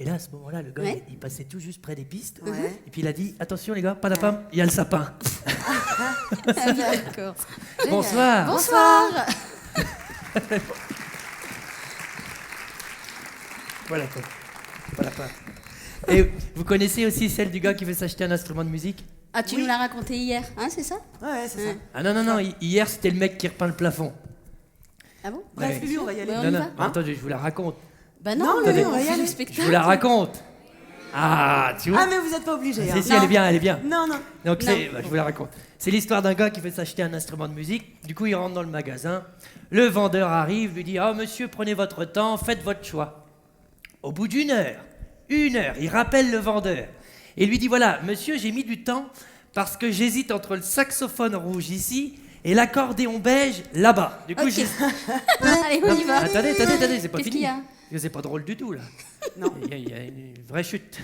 Et là, à ce moment-là, le gars, Ouais. il passait tout juste près des pistes. Ouais. Et puis il a dit, attention les gars, pas d'appam, il y a le sapin. Ah oui, d'accord. Bonsoir. Bonsoir. Voilà quoi. Voilà quoi. Et vous connaissez aussi celle du gars qui veut s'acheter un instrument de musique? Ah, tu nous l'as raconté hier, hein, c'est ça? Ouais, c'est ça. Ah non, hier c'était le mec qui repeint le plafond. Ah bon? Bref, Ouais. Lulu, on va y aller. Ouais, on Non, y non, va attendez, je vous la raconte. Bah non, Non, mais on va y fait aller. le Je spectacle. vous la raconte. Ah, tu vois? Ah, mais vous êtes pas obligés. Si, elle est bien, elle est bien. Non, non. Donc Non. je vous la raconte. C'est l'histoire d'un gars qui veut s'acheter un instrument de musique. Du coup, il rentre dans le magasin. Le vendeur arrive, lui dit, « Oh monsieur, prenez votre temps, faites votre choix. » Au bout d'une heure, il rappelle le vendeur et lui dit, « Voilà, monsieur, j'ai mis du temps parce que j'hésite entre le saxophone rouge ici et l'accordéon beige là-bas. » Du coup, Ok. Allez, on y va. Attendez, c'est pas Qu'est-ce fini. qu'il y a? Parce que c'est pas drôle du tout, là. Non. Il y a une vraie chute.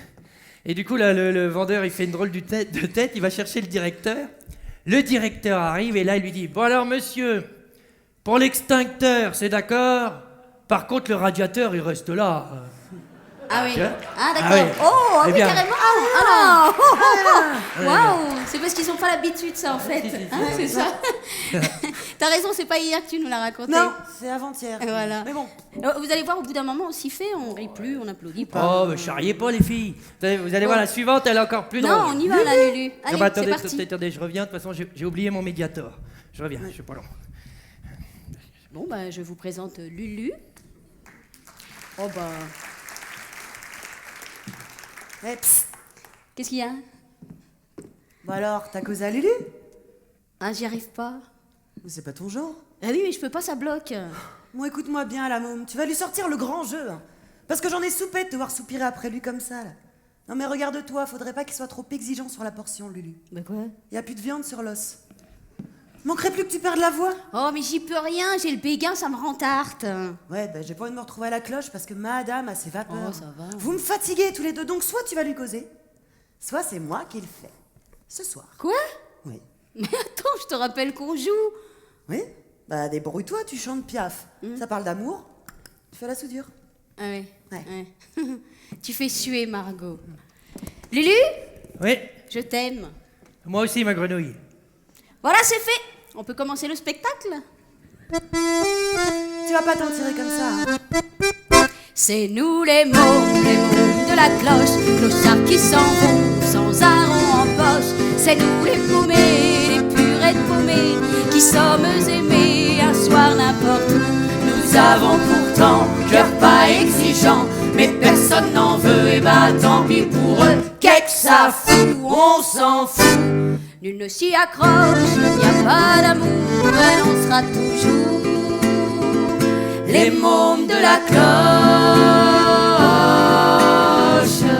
Et du coup, là, le vendeur, il fait une drôle de tête, il va chercher le directeur. Le directeur arrive et là, il lui dit, « Bon alors, monsieur, pour l'extincteur, c'est d'accord? Par contre, le radiateur, il reste là. » Ah oui. Tu vois? Ah d'accord. Ah ouais. Oh, Eh oui, bien. carrément. Ah, oh, oh, oh. Waouh. C'est parce qu'ils ont pas l'habitude, ça, en fait. si, si, Hein, c'est ça. T'as raison, c'est pas hier que tu nous l'as raconté. Non, c'est avant-hier. Et voilà. Mais bon. Vous allez voir, au bout d'un moment, on s'y fait, on rit plus, on applaudit pas. Oh, mais charriez pas, les filles. Vous allez voir, la suivante, elle est encore plus drôle. Non, on y va, là, Lulu. Ah Allez, bah, c'est parti. attendez, je reviens. De toute façon, j'ai oublié mon médiator. Je reviens, je suis pas long. Bon, bah, je vous présente Lulu. Oh, bah... Eh, psst. Qu'est-ce qu'il y a? Bah alors, t'as causé à Lulu? Ah, j'y arrive pas. Mais c'est pas ton genre. Ah oui, mais je peux pas, ça bloque. Bon, écoute-moi bien, la môme. Tu vas lui sortir le grand jeu. Hein. Parce que j'en ai soupé de te voir soupirer après lui comme ça, là. Non mais regarde-toi, faudrait pas qu'il soit trop exigeant sur la portion, Lulu. Bah quoi? Y a plus de viande sur l'os. Manquerait plus que tu perdes la voix. Oh, mais j'y peux rien, j'ai le béguin, ça me rend tarte. Ouais, ben j'ai pas envie de me retrouver à la cloche parce que madame a ses vapeurs. Oh, ça va. Vous me fatiguez tous les deux, donc soit tu vas lui causer, soit c'est moi qui le fais. Ce soir. Quoi? Oui. Mais attends, je te rappelle qu'on joue. Oui? Bah débrouille-toi, tu chantes Piaf. Ça parle d'amour. Tu fais la soudure. Ah ouais. Ouais. Tu fais suer, Margot. Lulu, Oui, je t'aime. moi aussi, ma grenouille. Voilà, c'est fait. On peut commencer le spectacle? Tu vas pas t'en tirer comme ça. Hein. C'est nous les mômes de la cloche, clochards qui s'en vont sans un rond en poche. C'est nous les paumés, les purées de paumés, qui sommes aimés un soir n'importe où. Nous avons pourtant cœur pas exigeant, mais personne n'en veut, et bah tant pis pour eux. Qu'est-ce que ça fout, on s'en fout. Nul ne s'y accroche, il n'y a pas d'amour, et on sera toujours les mômes de la cloche.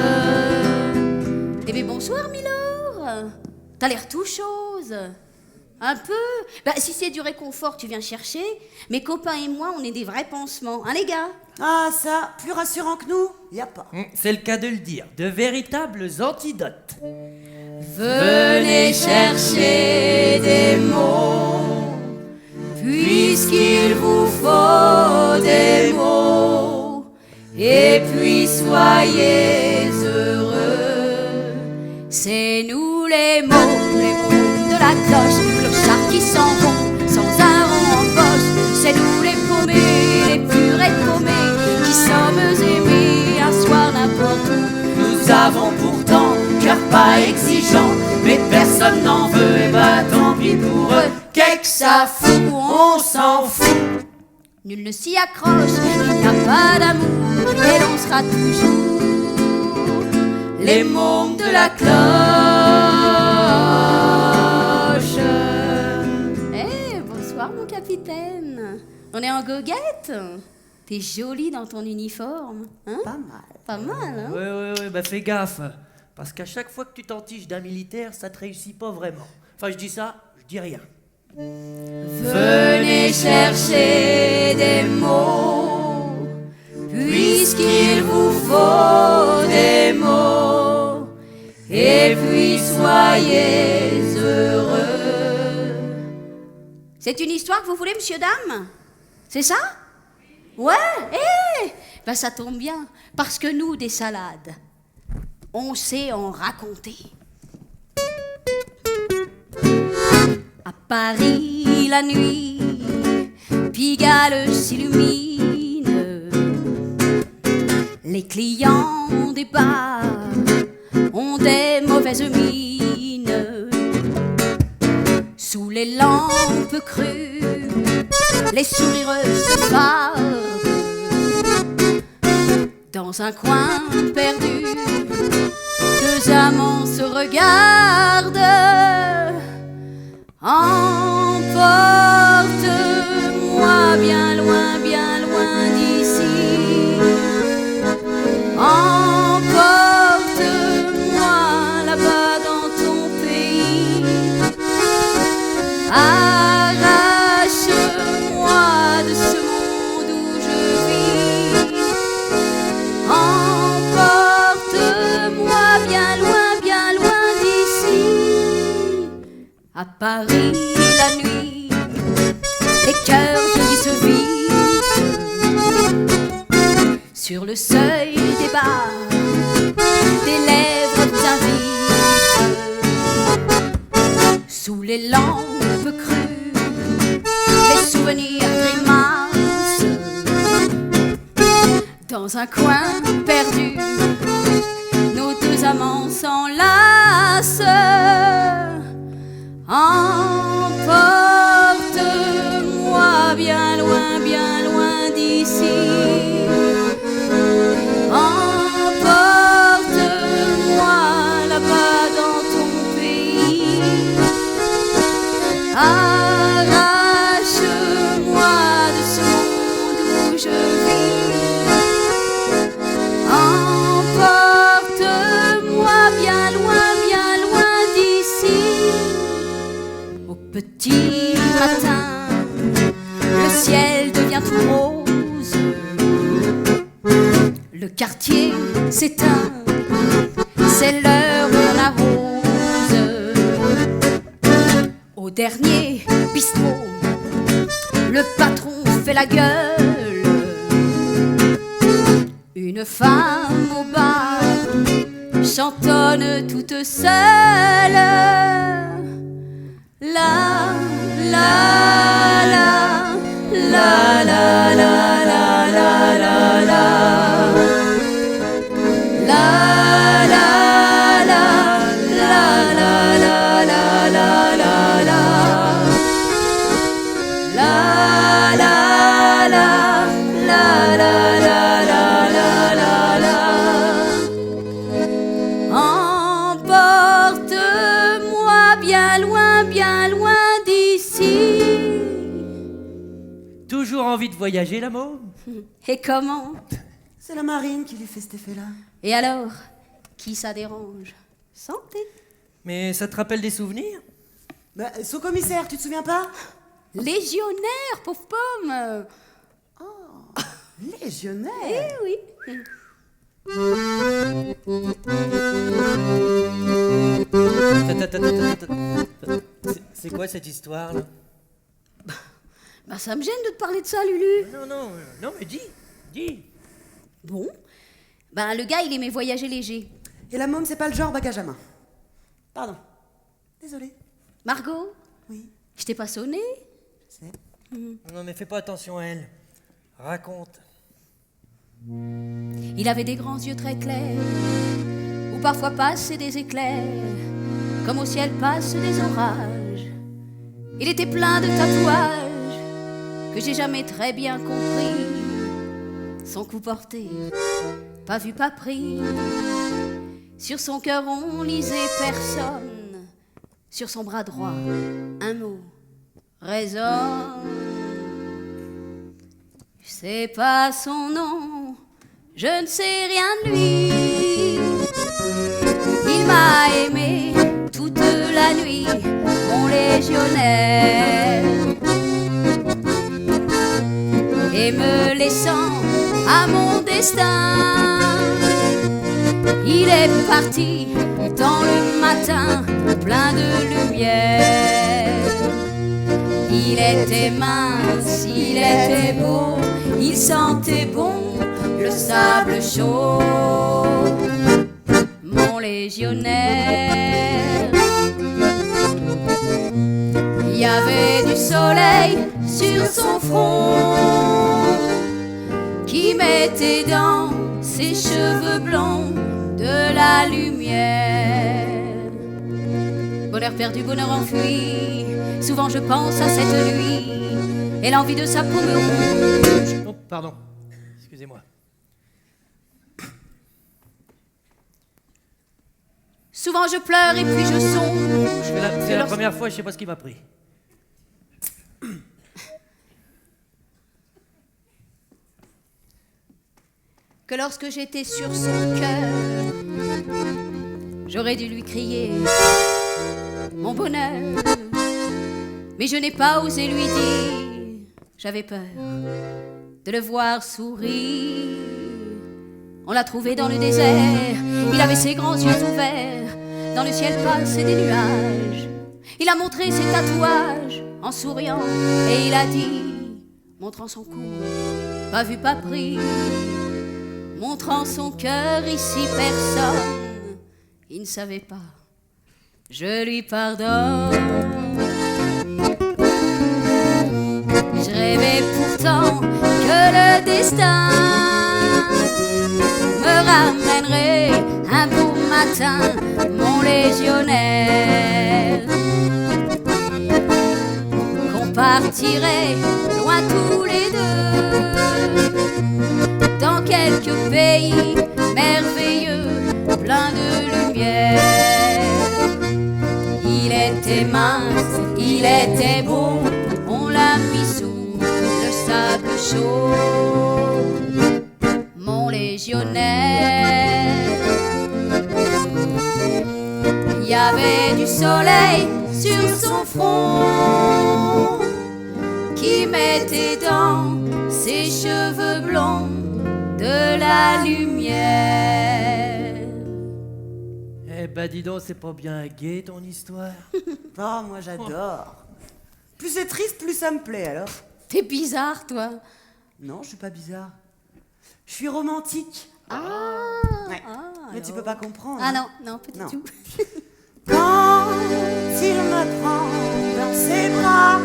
Eh bien bonsoir Milord. T'as l'air tout chose. Un peu. Bah si c'est du réconfort tu viens chercher, mes copains et moi on est des vrais pansements, hein les gars? Ah ça, plus rassurant que nous, y a pas. C'est le cas de le dire. De véritables antidotes. Venez chercher des mots, puisqu'il vous faut des mots, et puis soyez heureux. C'est nous les mômes de la cloche, clochards qui s'en vont sans un rond en poche. C'est nous les paumés, les purées de paumés, qui sommes aimés un soir n'importe où. Nous avons pourtant cœur pas exigeant, mais personne n'en veut, et bah tant pis pour eux. Qu'est-ce que ça fout, on s'en fout. Nul ne s'y accroche, il n'y a pas d'amour, et l'on sera toujours les mômes de la cloche. Eh, bonsoir mon capitaine. On est en goguette? T'es jolie dans ton uniforme, hein? Pas mal. Pas mal, hein? Ouais, bah fais gaffe. Parce qu'à chaque fois que tu t'entiches d'un militaire, ça te réussit pas vraiment. Enfin, je dis ça, je dis rien. Venez chercher des mots, puisqu'il vous faut des mots, et puis soyez heureux. C'est une histoire que vous voulez, monsieur, dame? C'est ça? Ouais, Ben ça tombe bien, parce que nous, des salades, on sait en raconter. À Paris, la nuit, Pigalle s'illumine. Les clients des bars ont des mauvaises mines. Sous les lampes crues, les sourires se fardent. Dans un coin perdu, deux amants se regardent. Emporte-moi bien loin d'ici. Emporte-moi là-bas dans ton pays. Arrache-moi de ce monde où je vis. Emporte-moi bien loin d'ici. À Paris, la nuit, les cœurs qui se vident. Sur le seuil des bars, des lèvres t'invitent. Sous les lampes crues, les souvenirs grimacent. Dans un coin perdu, nos deux amants s'enlacent. Emporte-moi bien loin d'ici. Emporte-moi là-bas dans ton pays. Arrache-moi de ce monde où je vis. Emporte-moi bien loin d'ici. Au petit matin, le ciel devient tout rose. Le quartier s'éteint, c'est l'heure où on arrose. Au dernier bistrot, le patron fait la gueule. Une femme au bar chantonne toute seule. La la la la la la la la la la la la la la la la la la Emporte-moi bien loin d'ici. Toujours envie de voyager, la môme? Et comment? C'est la marine qui lui fait cet effet-là. Et alors? Qui ça dérange? Santé. Mais ça te rappelle des souvenirs? Bah, sous-commissaire, tu te souviens pas? Légionnaire, pauvre pomme. Légionnaire. Eh oui. C'est quoi cette histoire, là? Bah ça me gêne de te parler de ça, Lulu. Non, mais dis. Bon. Ben le gars, il aimait voyager léger. Et la môme, c'est pas le genre bagage à main. Pardon. Désolée. Margot, Oui, je t'ai pas sonné? je sais. Non, mais fais pas attention à elle. Raconte. Il avait des grands yeux très clairs, où parfois passaient des éclairs, comme au ciel passent des orages. Il était plein de tatouages, que j'ai jamais très bien compris. Son coup porté, pas vu, pas pris. Sur son cœur on lisait personne. Sur son bras droit, un mot résonne. Je sais pas son nom, je ne sais rien de lui. Il m'a aimé toute la nuit, mon légionnaire. Et me laissant à mon destin, il est parti dans le matin plein de lumière. Il était mince, il était beau, il sentait bon le sable chaud, mon légionnaire. Il y avait du soleil sur son front qui mettait dans ses cheveux blonds de la lumière. Bonheur perdu, bonheur enfui, souvent je pense à cette nuit et l'envie de sa peau me rouge. Oh, pardon, excusez-moi. Souvent je pleure et puis je songe. C'est la première fois, je sais pas ce qui m'a pris. Que lorsque j'étais sur son cœur, j'aurais dû lui crier mon bonheur, mais je n'ai pas osé lui dire. J'avais peur de le voir sourire. On l'a trouvé dans le désert, il avait ses grands yeux ouverts, dans le ciel passaient des nuages. Il a montré ses tatouages en souriant et il a dit, montrant son cou, pas vu, pas pris, montrant son cœur, ici personne, il ne savait pas, je lui pardonne. Je rêvais pourtant que le destin me ramènerait un beau matin, mon légionnaire, qu'on partirait loin tous les deux, dans quelques pays merveilleux, plein de lumière. Il était mince, il était beau, on l'a mis sous le sable chaud, mon légionnaire. Il y avait du soleil sur son front qui mettait dans ses cheveux blonds de la lumière. Eh ben dis donc, c'est pas bien gai ton histoire. Oh, moi j'adore. Plus c'est triste, plus ça me plaît alors. T'es bizarre, toi. Non, je suis pas bizarre. Je suis romantique. Ah, Ouais. Mais tu peux pas comprendre. Ah hein. non, pas du Non. tout. Quand il me prend dans ses bras,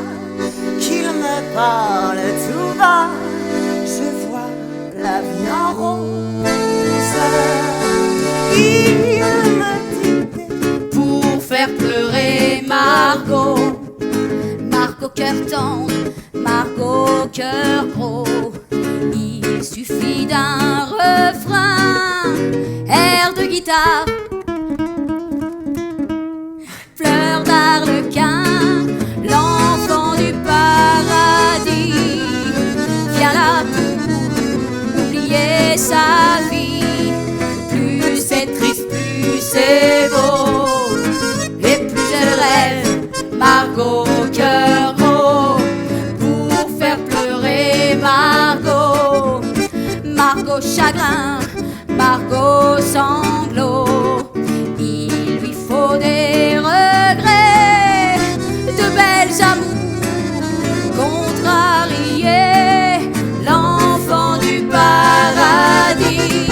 qu'il me parle tout bas, je vois la vie en rose. Il me dit Pour faire pleurer Margot, Margot cœur tendre, Margot cœur gros, il suffit d'un refrain, air de guitare, fleur d'arlequin, l'enfant du paradis, viens là pour oublier sa vie. Plus c'est triste, plus c'est beau, et plus je rêve, Margot cœur gros, pour faire pleurer Margot, Margot chagrin, Margot sanglot. Il lui faut des regrets, de belles amours contrariées. L'enfant du paradis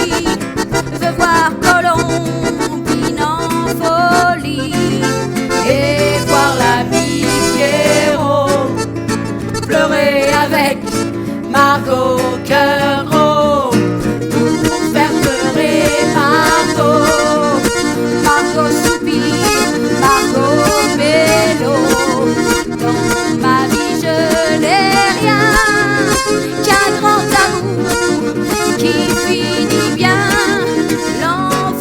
veut voir Colombine en folie et voir l'ami Pierrot pleurer avec Margot cœur gros, pour faire pleurer Margot. Margot soupire, Margot mélo, dans ma vie je n'ai rien qu'un grand amour qui finit bien. L'enfant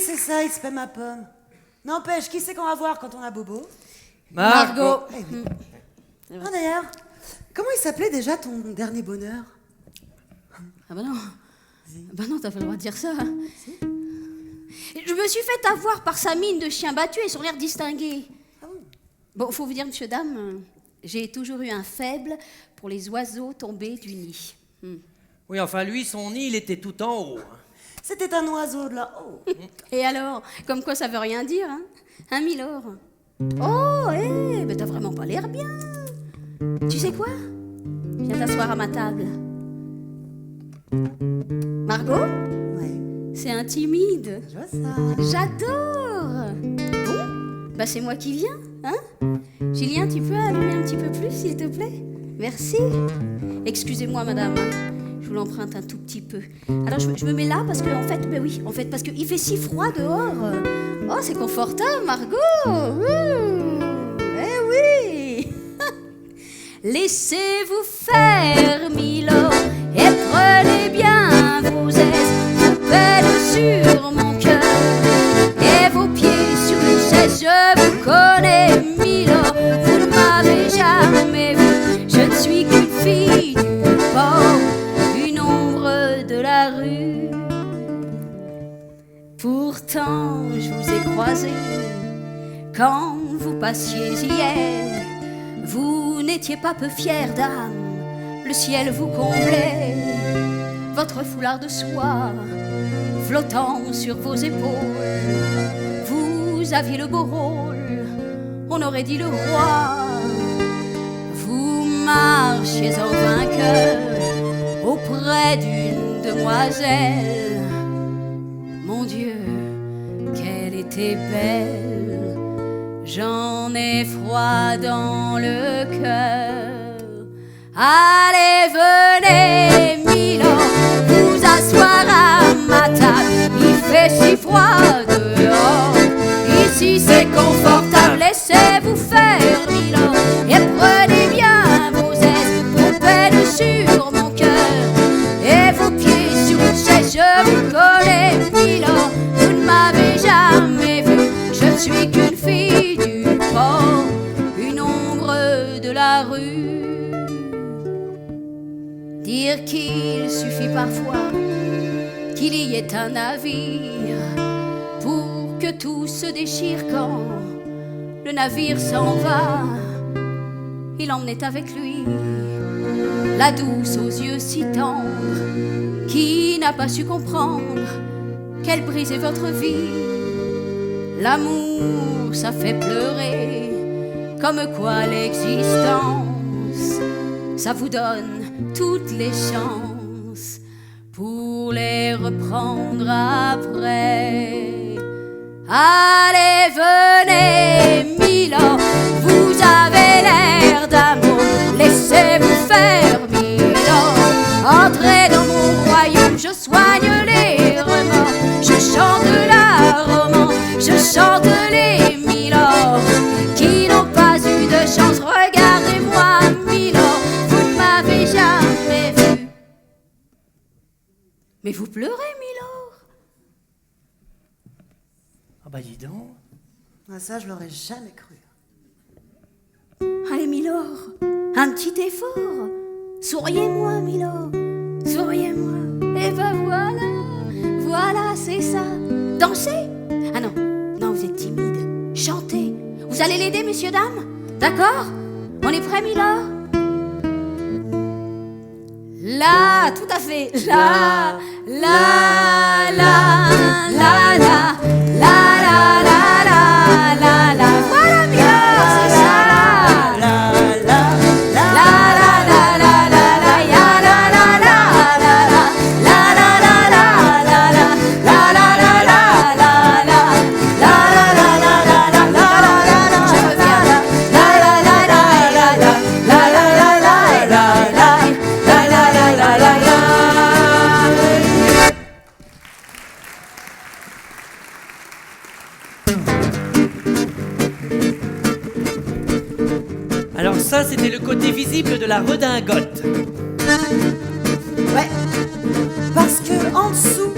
c'est ça, il se paie ma pomme. N'empêche, qui c'est qu'on va voir quand on a bobo? Margot. Eh oui. Ah, d'ailleurs, comment il s'appelait déjà ton dernier bonheur? Ah bah non. Bah non, t'as pas le droit de dire ça. Si. Je me suis fait avoir par sa mine de chien battu et son air distingué. Ah bon? Bon, faut vous dire, monsieur, dame, j'ai toujours eu un faible pour les oiseaux tombés du nid. Oui, enfin, lui, son nid, il était tout en haut. C'était un oiseau de là-haut. Et alors, comme quoi ça veut rien dire, hein? Hein, Milord? Oh, mais t'as vraiment pas l'air bien. Tu sais quoi? Viens t'asseoir à ma table. Margot? Ouais. C'est un timide. Je vois ça. J'adore. Bon, bah c'est moi qui viens, hein? Julien, tu peux allumer un petit peu plus, s'il te plaît? Merci. Excusez-moi, madame. Je vous l'emprunte un tout petit peu. Alors, je me mets là parce que, parce qu'il fait si froid dehors. Oh, c'est confortable, Margot. Eh oui. Laissez-vous faire, Milord, et prenez bien vos aises, vos peines sur mon cœur, et vos pieds sur une chaise. Je vous connais, Milord, vous ne m'avez jamais vu. Je ne suis qu'une fille du port, une ombre de la rue. Pourtant, je vous ai croisé quand vous passiez hier. Vous n'étiez pas peu fière d'âme, le ciel vous comblait. Votre foulard de soie flottant sur vos épaules, vous aviez le beau rôle, on aurait dit le roi. Vous marchiez en vainqueur auprès d'une demoiselle. Mon Dieu, qu'elle était belle. J'en ai froid dans le cœur. Allez, venez, Milord, vous asseoir à ma table. Il fait si froid dehors, ici c'est confortable. Laissez-vous faire, Milord, et prenez bien vos aises, vos peines sur mon cœur, et vos pieds sur une chaise. Je vous connais, Milord, vous ne m'avez jamais vu. Je ne suis qu'une fille du port, une ombre de la rue. Dire qu'il suffit parfois qu'il y ait un navire pour que tout se déchire quand le navire s'en va. Il emmenait avec lui la douce aux yeux si tendres qui n'a pas su comprendre qu'elle brisait votre vie. L'amour, ça fait pleurer, comme quoi l'existence, ça vous donne toutes les chances pour les reprendre après. Allez, venez, Milord, vous avez l'air d'amour, laissez-vous faire, Milord. Entrez dans mon royaume, je soigne les remords, je chante la romance, je chante les Milord qui n'ont pas eu de chance. Regardez-moi, Milord, vous ne m'avez jamais vu. Mais vous pleurez, Milord? Ah bah dis donc. Ah, ça, je l'aurais jamais cru. Allez, Milord, un petit effort. Souriez-moi, Milord, souriez-moi. Et ben voilà, c'est ça. Dansez. Ah non, vous êtes timide. Chantez. Vous allez l'aider, messieurs, dames? D'accord? On est prêts, Milord? Là, tout à fait. Là, la, la, la, la, la, la, la, la, la, la. Voilà, Milord, c'est ça. Alors ça, c'était le côté visible de la redingote. Ouais, parce que en dessous,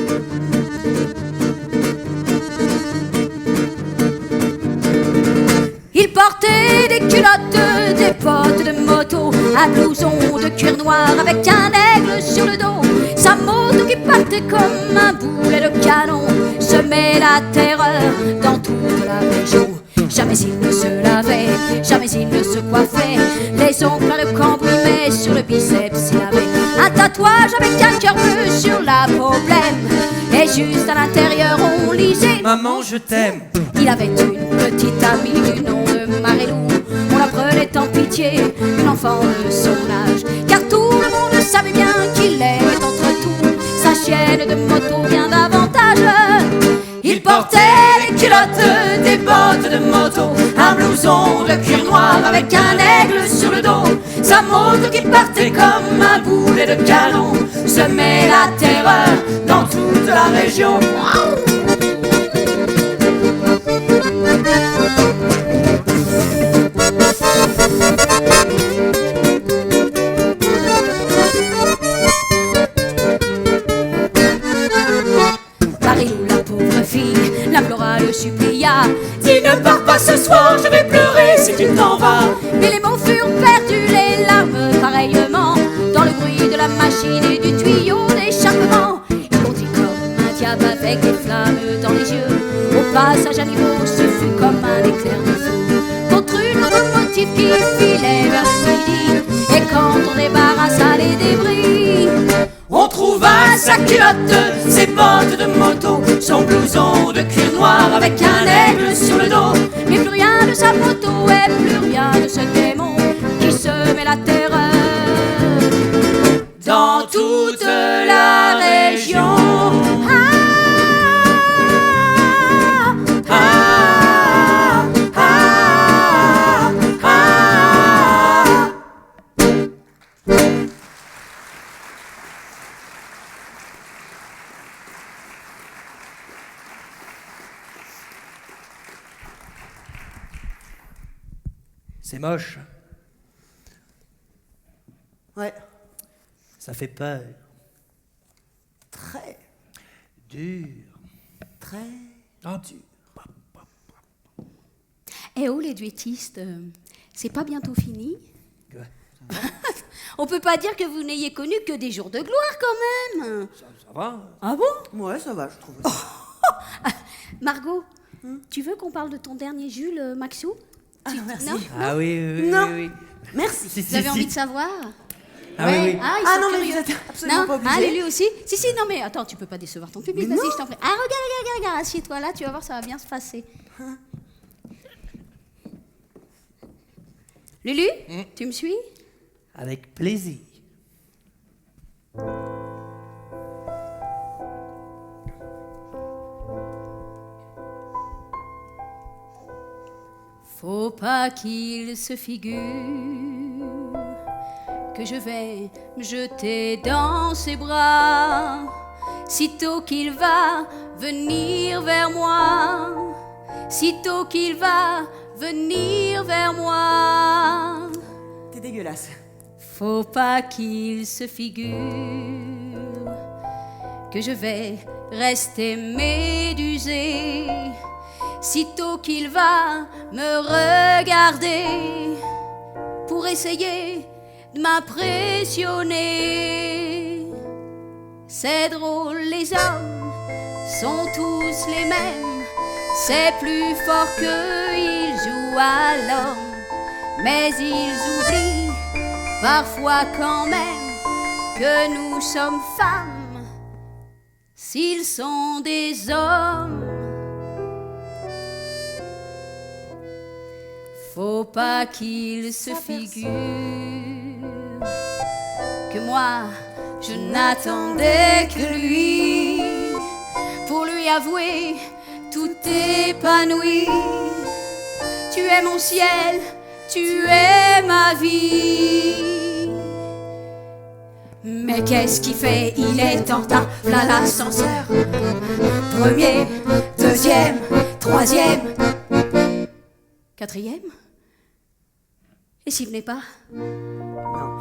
avec un aigle sur le dos. Sa moto qui partait comme un boulet de canon semait la terreur dans toute la région. Jamais il ne se lavait, jamais il ne se coiffait, les ongles pleins de cambouis, mais sur le biceps il avait un tatouage avec un cœur bleu sur la peau blême. Et juste à l'intérieur on lisait Maman, je t'aime. Il avait une petite amie du nom de Marilou. On la prenait en pitié, une enfant de son âge, car tout le monde savait bien qu'il aimait entre tout sa chienne de moto bien davantage. Il portait des culottes, des bottes de moto, un blouson de cuir noir avec un aigle sur le dos. Sa moto qui partait comme un boulet de canon semait la terreur dans toute la région. Marilou, la pauvre fille, l'implora, le supplia. Dis ne pars pas ce soir, je vais pleurer si tu t'en vas. Mais les mots furent perdus, les larmes pareillement, dans le bruit de la machine et du tuyau d'échappement. Il bondit comme un diable avec des flammes dans les yeux. Au passage à niveau, ce fut comme un éclair de feu contre une locomotive qui filait vers le midi. Et quand on débarrassa les débris, on trouva sa culotte, ses bottes de moto, son blouson de cuir noir avec un aigle sur le dos. Mais plus rien de sa moto et plus rien de ce démon qui semait la terreur dans toute la région. C'est moche. Ouais, Ça fait peur. très, Dur. très. Ah, dur. Eh oh les duettistes, c'est pas bientôt fini? Ouais. On peut pas dire que vous n'ayez connu que des jours de gloire quand même. Ça va? Ah bon? Ouais, ça va, je trouve. Margot, tu veux qu'on parle de ton dernier Jules, Maxou? Ah, merci. Non? Ah oui, Non. oui. Merci. Si, Vous avez envie de savoir? Ah oui, oui. Ah, ils Ah sont non, mais curieux. vous êtes absolument Non, pas obligés. ah, Lulu aussi? Si, non, mais attends, tu peux pas décevoir ton public, Mais vas-y, non. je t'en prie. Ah, regarde, assieds-toi là, tu vas voir, ça va bien se passer. Lulu, tu me suis? Avec plaisir. Faut pas qu'il se figure que je vais me jeter dans ses bras, sitôt qu'il va venir vers moi, sitôt qu'il va venir vers moi. T'es dégueulasse. Faut pas qu'il se figure que je vais rester médusée, sitôt qu'il va me regarder pour essayer de m'impressionner. C'est drôle, les hommes sont tous les mêmes, c'est plus fort qu'ils jouent à l'homme, mais ils oublient parfois quand même que nous sommes femmes s'ils sont des hommes. Faut pas qu'il se figure que moi je n'attendais que lui pour lui avouer tout épanoui. Tu es mon ciel, tu es ma vie. Mais qu'est-ce qu'il fait? Il est en retard, là l'ascenseur. Premier, deuxième, troisième, quatrième. Et s'il venait pas? Non,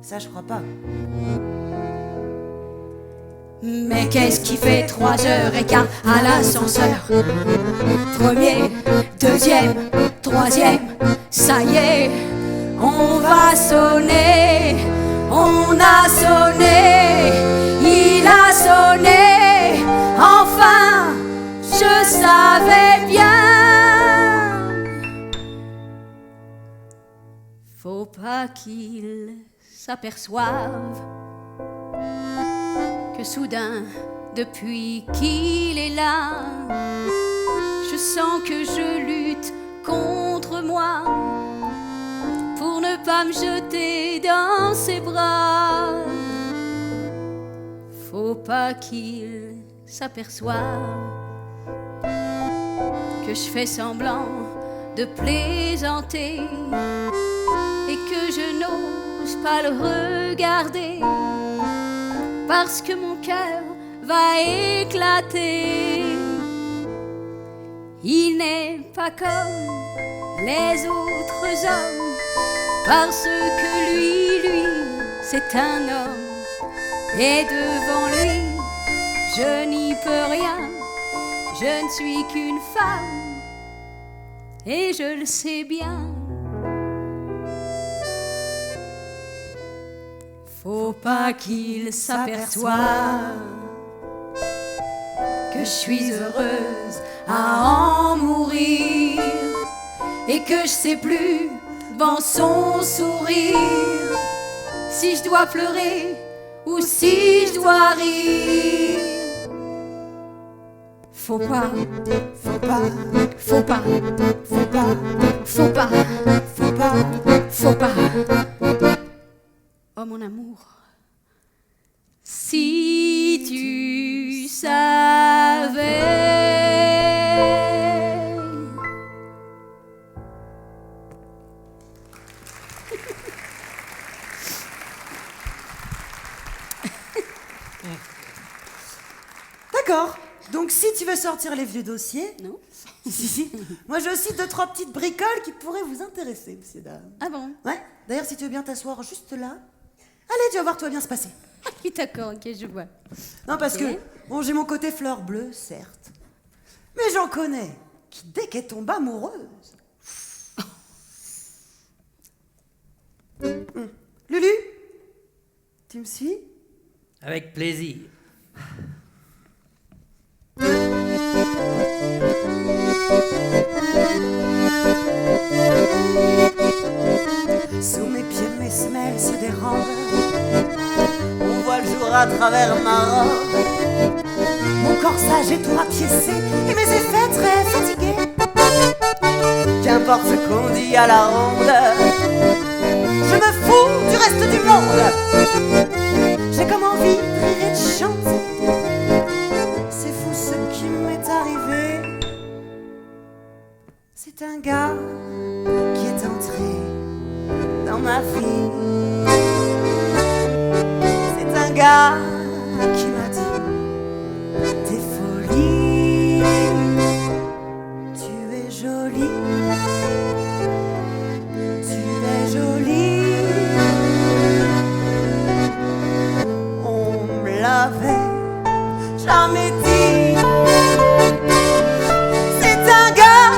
ça je crois pas. Mais qu'est-ce qui fait 3h15 à l'ascenseur? Premier, deuxième, troisième, ça y est, on va sonner, On a sonné, il a sonné, enfin je savais bien. Faut pas qu'il s'aperçoive que soudain, depuis qu'il est là, je sens que je lutte contre moi pour ne pas me jeter dans ses bras. Faut pas qu'il s'aperçoive que je fais semblant de plaisanter et que je n'ose pas le regarder parce que mon cœur va éclater. Il n'est pas comme les autres hommes parce que lui, c'est un homme. Et devant lui, je n'y peux rien. Je ne suis qu'une femme et je le sais bien. Faut pas qu'il s'aperçoive que je suis heureuse à en mourir et que je sais plus devant son sourire si je dois pleurer ou si je dois rire. Faut pas, Faut pas, faut pas, faut pas, faut pas, faut pas. faut pas. Oh mon amour, si tu savais. D'accord. Donc si tu veux sortir les vieux dossiers... Non. Si. Moi j'ai aussi 2-3 petites bricoles qui pourraient vous intéresser, messieurs, dames. Ah bon? Ouais. D'ailleurs, si tu veux bien t'asseoir juste là... Allez, tu vas voir, tout va bien se passer. Oui, d'accord, ok, je vois. Non, parce Ok. que, bon, j'ai mon côté fleur bleue, certes. Mais j'en connais qui, dès qu'elle tombe amoureuse... Lulu, tu me suis? Avec plaisir. Sous mes pieds, mes semelles se dérobent. On voit le jour à travers ma robe. Mon corsage est tout rapiécé et mes effets très fatigués. Qu'importe ce qu'on dit à la ronde, je me fous du reste du monde. J'ai comme envie de rire et de chanter. C'est fou ce qui m'est arrivé. C'est un gars qui est entré dans ma vie. C'est un gars qui m'a dit: t'es folie, tu es jolie, tu es jolie. On me l'avait jamais dit. C'est un gars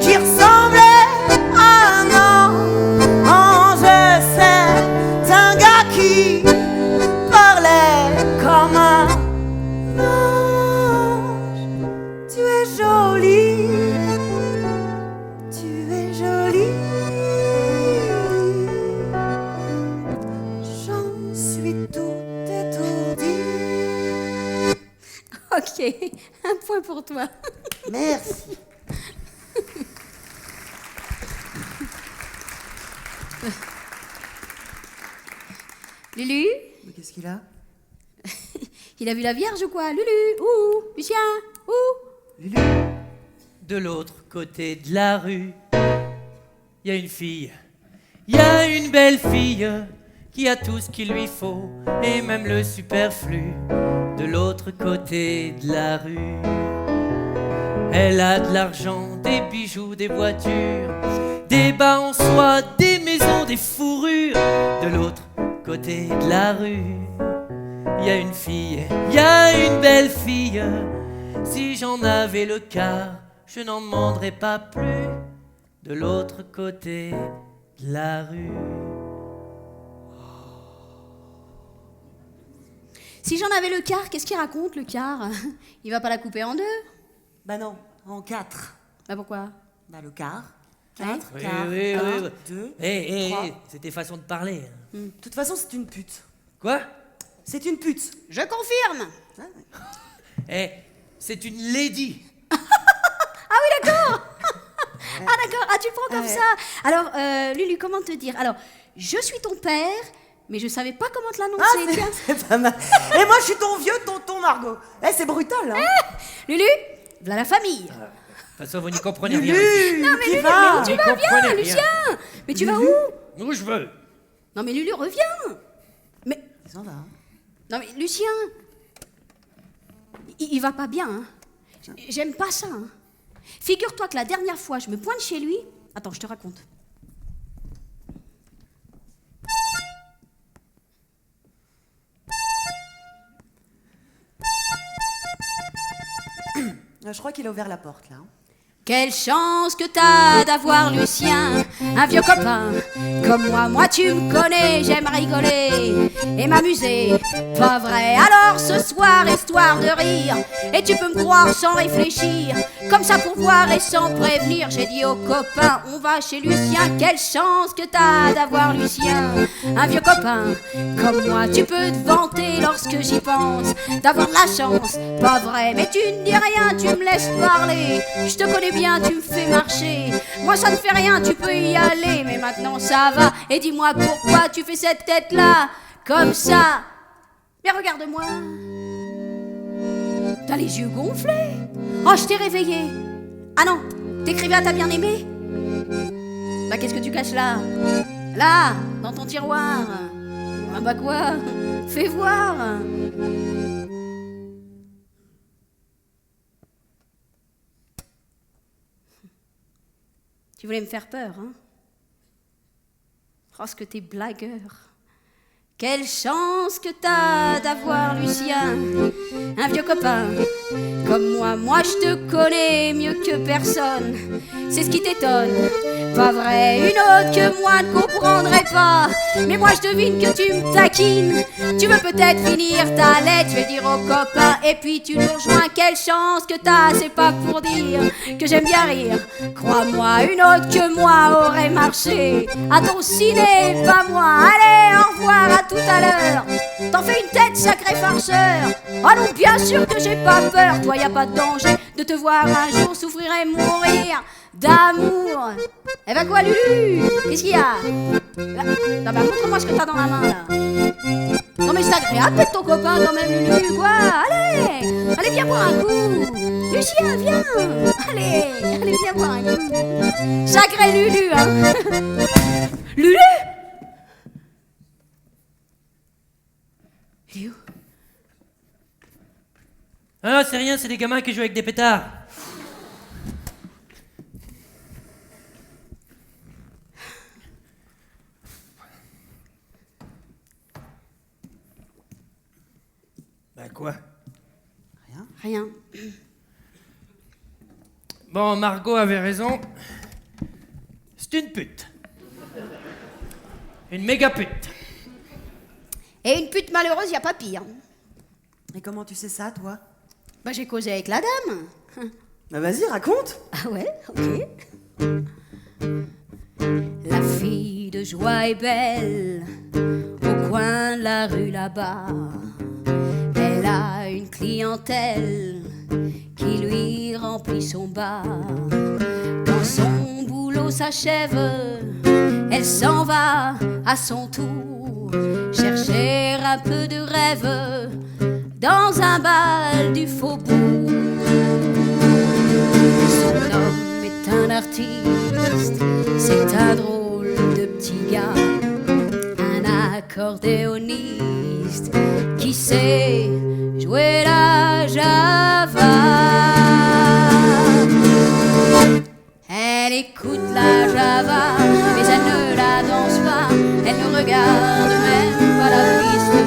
qui ressemblait à un ange, c'est un gars qui parlait comme un ange. Tu es jolie, tu es jolie. J'en suis tout étourdie. Ok, un point pour toi. Merci. Lulu, Mais qu'est-ce qu'il a? il a vu la Vierge ou quoi? Lulu, ouh, Lucien, ouh. Lulu. De l'autre côté de la rue, il y a une fille. Il y a une belle fille qui a tout ce qu'il lui faut et même le superflu. De l'autre côté de la rue, elle a de l'argent, des bijoux, des voitures, des bas en soie, des maisons, des fourrures. De l'autre côté de la rue, il y a une fille, il y a une belle fille. Si j'en avais le quart, je n'en demanderais pas plus. De l'autre côté de la rue. Si j'en avais le quart, qu'est-ce qu'il raconte, le quart? Il va pas la couper en deux? Bah non, en 4. Bah pourquoi? Bah le quart. Ouais. 4, Oui, quart, oui, 1, oui. 2, Hé, 3. c'était façon de parler. De toute façon, c'est une pute. Quoi? C'est une pute. Je confirme. Eh, c'est une lady. Ah oui, d'accord. Ah d'accord, ah tu le prends comme Ouais. ça. Alors, Lulu, comment te dire? Alors, je suis ton père, mais je savais pas comment te Ah, l'annoncer, tiens. c'est pas mal. Et moi, je suis ton vieux tonton Margot. Eh, c'est brutal, hein. Lulu, voilà la famille. De toute façon, vous n'y comprenez rien. Lulu, Non mais qui Lulu, va mais où tu N'y vas bien, comprenez rien. Lucien? Mais tu vas où? Où je veux. Non mais Lulu, reviens. Mais, Il s'en va. Hein. non mais Lucien, il va pas bien, hein. J'aime pas ça, hein. Figure-toi que la dernière fois, je me pointe chez lui. Attends, je te raconte. Je crois qu'il a ouvert la porte, là. Hein. Quelle chance que t'as d'avoir Lucien, un vieux copain comme moi. Moi tu me connais, j'aime rigoler et m'amuser, pas vrai? Alors ce soir, histoire de rire, et tu peux me croire sans réfléchir, comme ça pour voir et sans prévenir, j'ai dit aux copains, on va chez Lucien. Quelle chance que t'as d'avoir Lucien, un vieux copain comme moi. Tu peux te vanter lorsque j'y pense, d'avoir de la chance, pas vrai? Mais tu ne dis rien, tu me laisses parler, je te connais bien, tu me fais marcher. Moi ça ne fait rien, tu peux y aller, mais maintenant ça va. Et dis-moi pourquoi tu fais cette tête-là, comme ça. Mais regarde-moi, t'as les yeux gonflés. Oh, je t'ai réveillé. Ah non, t'écrivais à ta bien-aimée? Bah qu'est-ce que tu caches là? Là, dans ton tiroir. Ah bah quoi? Fais voir. Tu voulais me faire peur, hein? Oh, ce que t'es blagueur. Quelle chance que t'as d'avoir Lucien, un vieux copain comme moi. Moi je te connais mieux que personne, c'est ce qui t'étonne, pas vrai? Une autre que moi ne comprendrait pas, mais moi je devine que tu me taquines. Tu veux peut-être finir ta lettre, je vais dire aux copains, et puis tu nous rejoins. Quelle chance que t'as, c'est pas pour dire que j'aime bien rire. Crois-moi, une autre que moi aurait marché à ton ciné, pas moi. Allez, au revoir, à tout à l'heure. T'en fais une tête, sacré farceur. Ah non, bien sûr que j'ai pas peur. Toi, y a pas de danger de te voir un jour souffrir et mourir d'amour. Eh ben quoi, Lulu? Qu'est-ce qu'il y a? Non, bah montre-moi ce que t'as dans la main, là. Non mais c'est agréable d'être ton copain quand même, Lulu, quoi. Allez, allez, viens boire un coup. Lucien, viens. Allez, viens boire un coup. Sacré Lulu, hein. Lulu? Il est où? Ah, c'est rien, c'est des gamins qui jouent avec des pétards. Ben quoi? Rien. Bon, Margot avait raison. C'est une pute. Une méga pute. Et une pute malheureuse, y a pas pire. Et comment tu sais ça, toi? Bah j'ai causé avec la dame. Bah vas-y, raconte. Ah ouais, ok. La fille de joie est belle, au coin de la rue là-bas. Elle a une clientèle qui lui remplit son bar. Quand son boulot s'achève, elle s'en va à son tour chercher un peu de rêve dans un bal du faubourg. Son homme est un artiste, c'est un drôle de petit gars, un accordéoniste qui sait jouer la java. Elle écoute la java, mais elle ne la danse pas, elle ne regarde même pas la piste,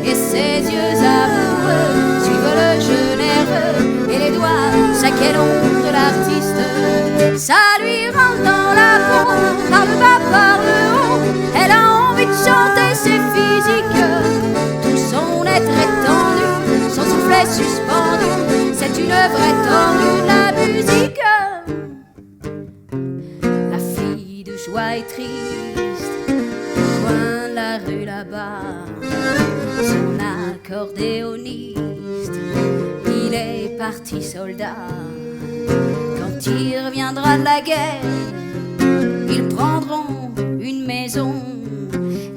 et ses yeux amoureux suivent le jeu nerveux et les doigts saquellons de l'artiste. Ça lui rentre dans la peau, par le bas, par le haut, elle a envie de chanter, c'est physique, tout son être est soufflet suspendu, c'est une vraie tordue de la musique. La fille de joie est triste, au coin de la rue là-bas. Son accordéoniste, il est parti soldat. Quand il reviendra de la guerre, ils prendront une maison.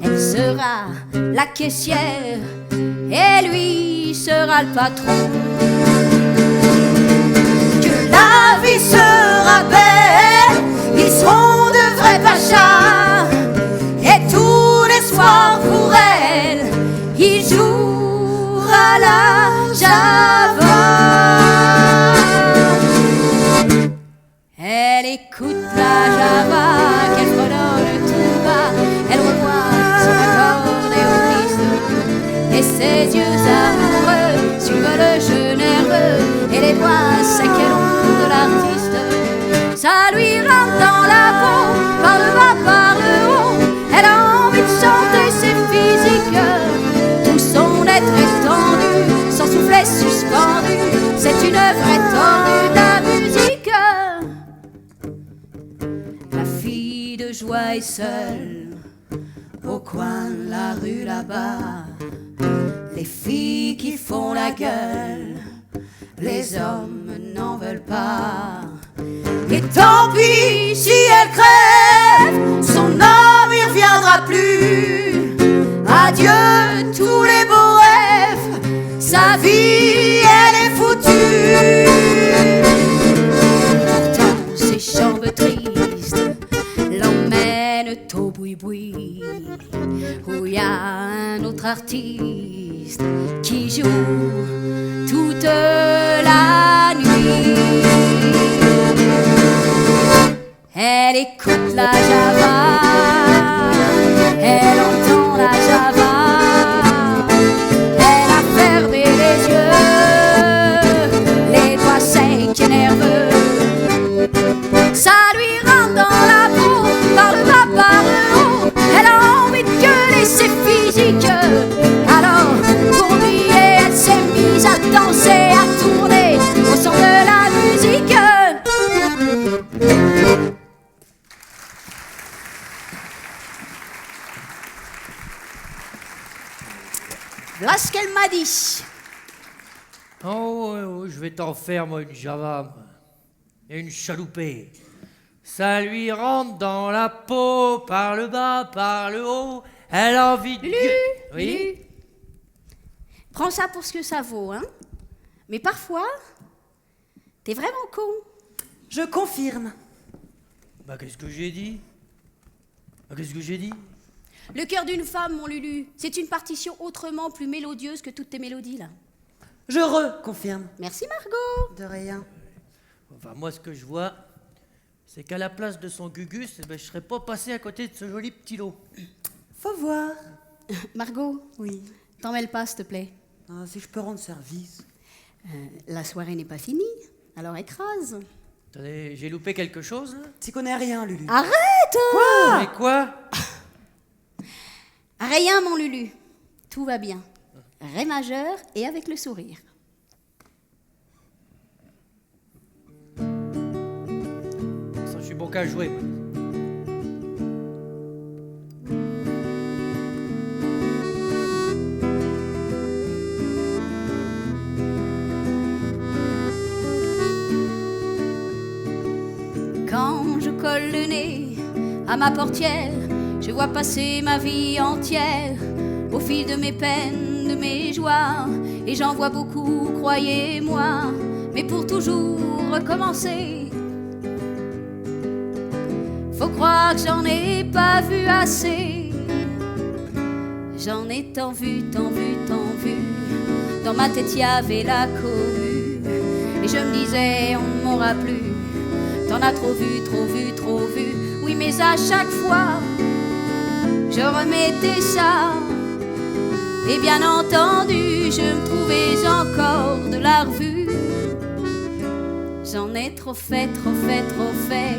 Elle sera la caissière et lui sera le patron. Que la vie sera belle, ils seront de vrais pachas. Et tous les soirs pour elle, il jouera la java. Elle écoute la java qu'elle fredonne tout bas. Elle revoit son accordéoniste et ses yeux amoureux suivent le jeu nerveux et les doigts secs et longs de l'artiste. Ça lui rentre dans la peau, par le bas, par le haut. Elle a envie de chanter, c'est physique. Tout son être étendu, son soufflet suspendu, c'est une vraie tordue de la musique. La fille de joie est seule au coin de la rue là-bas. Les filles qui font la gueule, les hommes n'en veulent pas. Et tant pis si elle crève, son homme il reviendra plus. Adieu tous les beaux rêves, sa vie elle est foutue. Pourtant ses chambres tristes l'emmènent au boui-boui, où il y a un autre artiste qui joue toute la nuit. Elle écoute la java, elle entend la java, elle a fermé les yeux, les doigts secs et nerveux. Ça lui rentre dans la peau, par le bas, par le haut. Elle a envie de gueuler, c'est physique. Alors, pour oublier, elle s'est mise à danser, à tourner au son de la musique. Voilà ce qu'elle m'a dit. Oh, je vais t'en faire, moi, une java, moi. Et une chaloupée. Ça lui rentre dans la peau, par le bas, par le haut. Elle a envie de... Lulu, Oui. Lulu, prends ça pour ce que ça vaut, hein. Mais parfois, t'es vraiment con. Je confirme. Bah, qu'est-ce que j'ai dit? Qu'est-ce que j'ai dit? Le cœur d'une femme, mon Lulu, c'est une partition autrement plus mélodieuse que toutes tes mélodies, là. Je reconfirme. Merci, Margot. De rien. Enfin, moi, ce que je vois, c'est qu'à la place de son Gugus, je serais pas passé à côté de ce joli petit lot. Faut voir. Margot, Oui. t'en mêles pas, s'il te plaît. Ah, si je peux rendre service. La soirée n'est pas finie, alors écrase. Attendez, j'ai loupé quelque chose, là? T'y connais rien, Lulu. Arrête! Mais quoi? Rien, mon Lulu. Tout va bien. Ré majeur et avec le sourire. Ça, je suis bon qu'à jouer, moi. Quand je colle le nez à ma portière, je vois passer ma vie entière au fil de mes peines, de mes joies. Et j'en vois beaucoup, croyez-moi, mais pour toujours recommencer. Faut croire que j'en ai pas vu assez. J'en ai tant vu, tant vu, tant vu. Dans ma tête y avait la cohue. Et je me disais, on ne m'aura plus. T'en as trop vu, trop vu, trop vu. Oui, mais à chaque fois, je remettais ça. Et bien entendu, je me trouvais encore de la revue. J'en ai trop fait, trop fait, trop fait.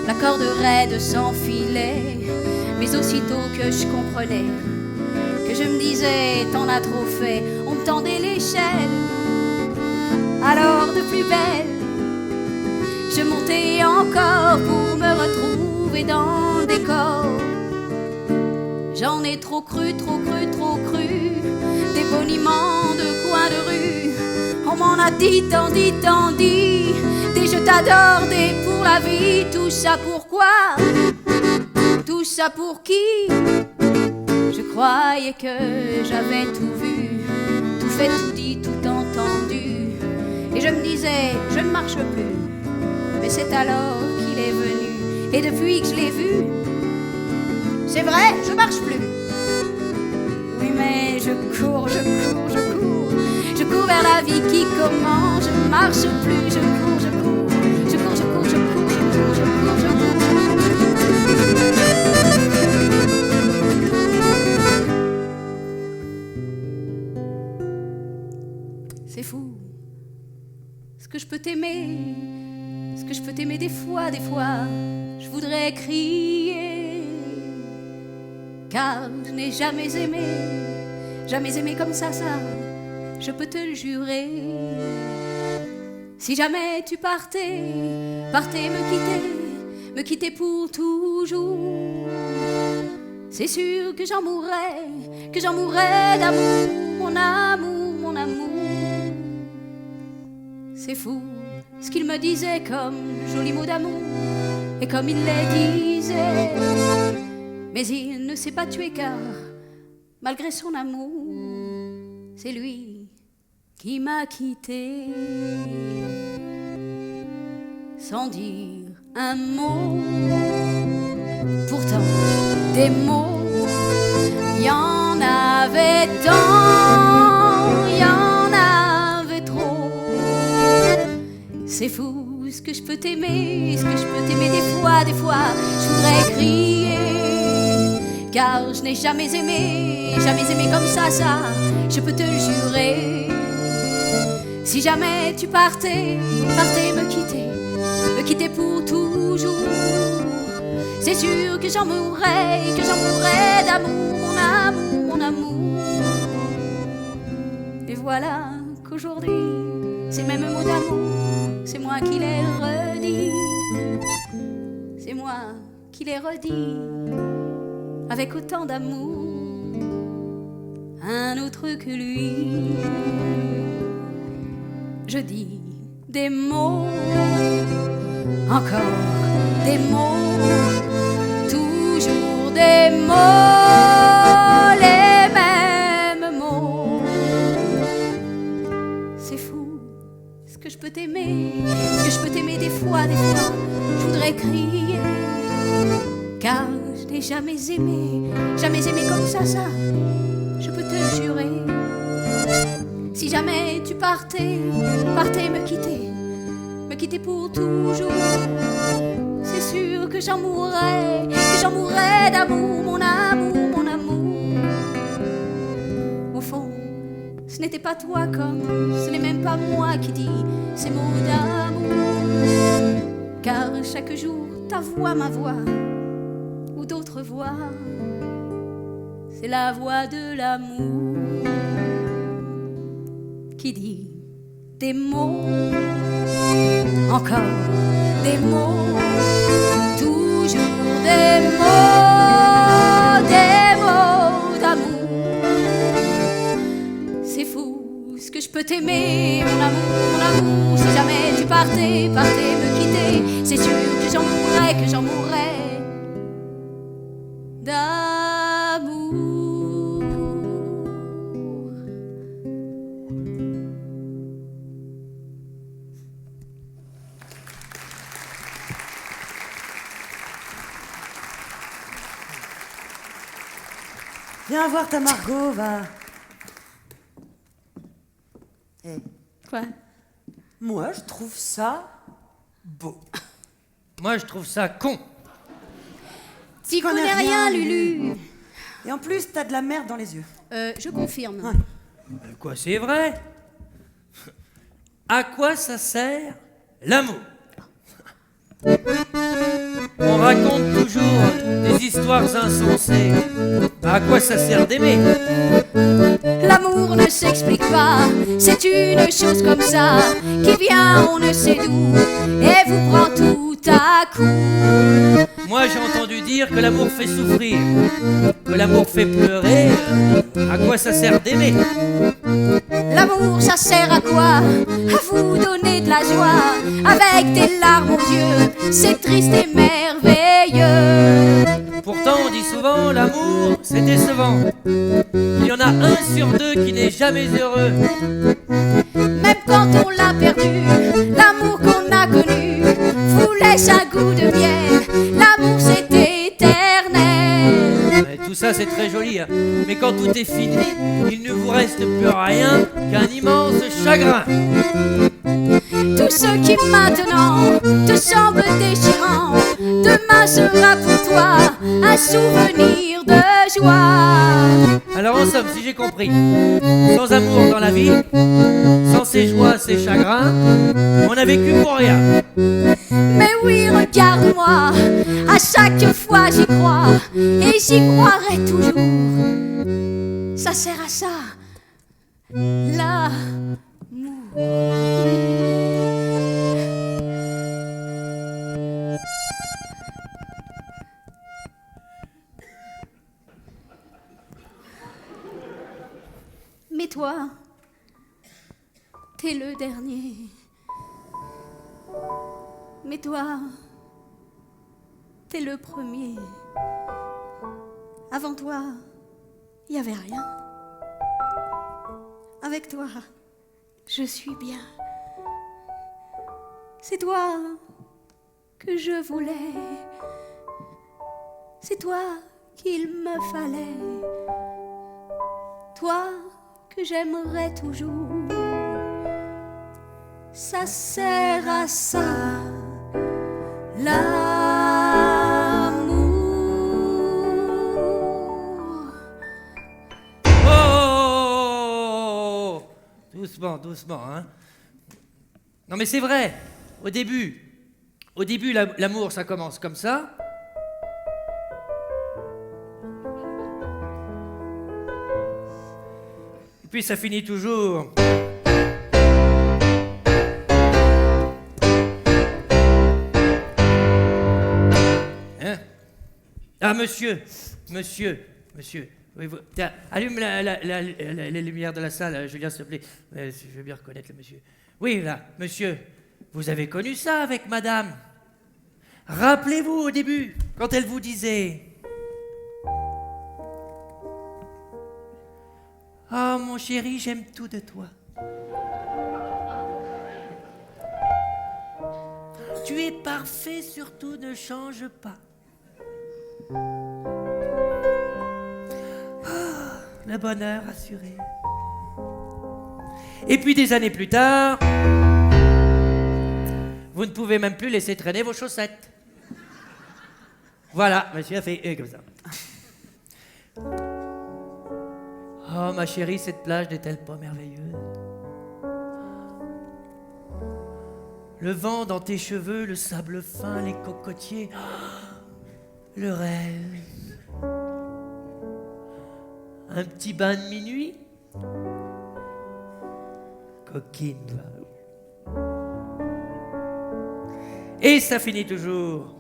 La corde raide s'enfilait. Mais aussitôt que je comprenais, que je me disais, t'en as trop fait, on me tendait l'échelle. plus belle. Je montais encore pour me retrouver dans le décor. J'en ai trop cru, trop cru, trop cru. Des boniments de coin de rue. On m'en a dit, tant dit, tant dit. Des je t'adore, des pour la vie. Tout ça pourquoi? Tout ça pour qui? Je croyais que j'avais tout vu, tout fait, tout dit, tout entendu. Et je me disais, je ne marche plus. Mais c'est alors qu'il est venu. Et depuis que je l'ai vu, c'est vrai, je marche plus. Oui, mais je cours, je cours, je cours. Je cours vers la vie qui commence. Je marche plus, je cours, je cours. Je cours, je cours, je cours, je cours, je cours, je cours. C'est fou. Est-ce que je peux t'aimer? Est-ce que je peux t'aimer des fois, je voudrais crier. Car je n'ai jamais aimé comme ça, je peux te le jurer. Si jamais tu partais me quitter pour toujours, c'est sûr que j'en mourrais d'amour, mon amour, mon amour. C'est fou ce qu'il me disait comme joli mot d'amour, et comme il les disait. Mais il ne s'est pas tué car, malgré son amour, c'est lui qui m'a quitté. Sans dire un mot, pourtant des mots, il y en avait tant, il y en avait trop. C'est fou, est-ce que je peux t'aimer? Est-ce que je peux t'aimer des fois, je voudrais crier. Car je n'ai jamais aimé comme ça, je peux te le jurer. Si jamais tu partais me quitter pour toujours, c'est sûr que j'en mourrais d'amour, mon amour, mon amour. Et voilà qu'aujourd'hui, ces mêmes mots d'amour, c'est moi qui les redis. C'est moi qui les redis avec autant d'amour, un autre que lui. Je dis des mots, encore des mots, toujours des mots, les mêmes mots. C'est fou, est-ce que je peux t'aimer? Est-ce que je peux t'aimer des fois, je voudrais crier. Car je n'ai jamais aimé comme ça, je peux te le jurer. Si jamais tu partais me quitter pour toujours, c'est sûr que j'en mourrais d'amour, mon amour, mon amour. Au fond, ce n'était pas toi comme, ce n'est même pas moi qui dis ces mots d'amour. Car chaque jour, ta voix, ma voix, ou d'autres voix, c'est la voix de l'amour qui dit des mots, encore des mots, toujours des mots d'amour. C'est fou, est-ce que je peux t'aimer, mon amour, mon amour? Si jamais tu partais me quitter, c'est sûr que j'en mourrais d'amour. Viens voir ta Margot, va. Quoi? Moi, je trouve ça beau. Moi, je trouve ça con. T'y connais rien, Lulu. Et en plus, t'as de la merde dans les yeux. Je confirme. Ouais. Quoi, c'est vrai? À quoi ça sert l'amour? On raconte toujours des histoires insensées. À quoi ça sert d'aimer? L'amour ne s'explique pas, c'est une chose comme ça qui vient on ne sait d'où et vous prend tout à coup. Moi j'ai entendu dire que l'amour fait souffrir, que l'amour fait pleurer. À quoi ça sert d'aimer? L'amour ça sert à quoi? À vous donner de la joie avec des larmes aux yeux, c'est triste et merveilleux. Pourtant on dit souvent l'amour c'est décevant. Il y en a un sur deux qui n'est jamais heureux. Même quand on l'a perdu, l'amour qu'on a connu vous laisse un goût de miel. L'amour c'est éternel. Ouais, tout ça c'est très joli, hein. Mais quand tout est fini, il ne vous reste plus rien qu'un immense chagrin. Tout ce qui maintenant te semble déchirant, demain sera pour toi un souvenir de joie. Alors en somme, si j'ai compris, sans amour dans la vie, sans ses joies, ses chagrins, on a vécu pour rien. Mais oui, regarde-moi, à chaque fois j'y crois, et j'y croirai toujours. Ça sert à ça, l'amour. Mais toi, t'es le dernier. Mais toi, t'es le premier. Avant toi, il n'y avait rien. Avec toi, je suis bien. C'est toi que je voulais. C'est toi qu'il me fallait. Toi que j'aimerais toujours. Ça sert à ça, l'amour. Oh, doucement, doucement, hein. Non mais c'est vrai, au début, l'amour ça commence comme ça. Et puis ça finit toujours. Ah, monsieur, oui, tiens, allume les lumières de la salle, Julien, s'il te plaît. Je veux bien reconnaître le monsieur. Oui, là, monsieur, vous avez connu ça avec madame. Rappelez-vous au début, quand elle vous disait « Ah, mon chéri, j'aime tout de toi. Tu es parfait, surtout ne change pas. » Le bonheur assuré. Et puis des années plus tard, vous ne pouvez même plus laisser traîner vos chaussettes. Voilà, monsieur a fait comme ça. Oh ma chérie, cette plage n'est-elle pas merveilleuse? Le vent dans tes cheveux, le sable fin, les cocotiers, le rêve. Un petit bain de minuit? Coquine, va. Et ça finit toujours.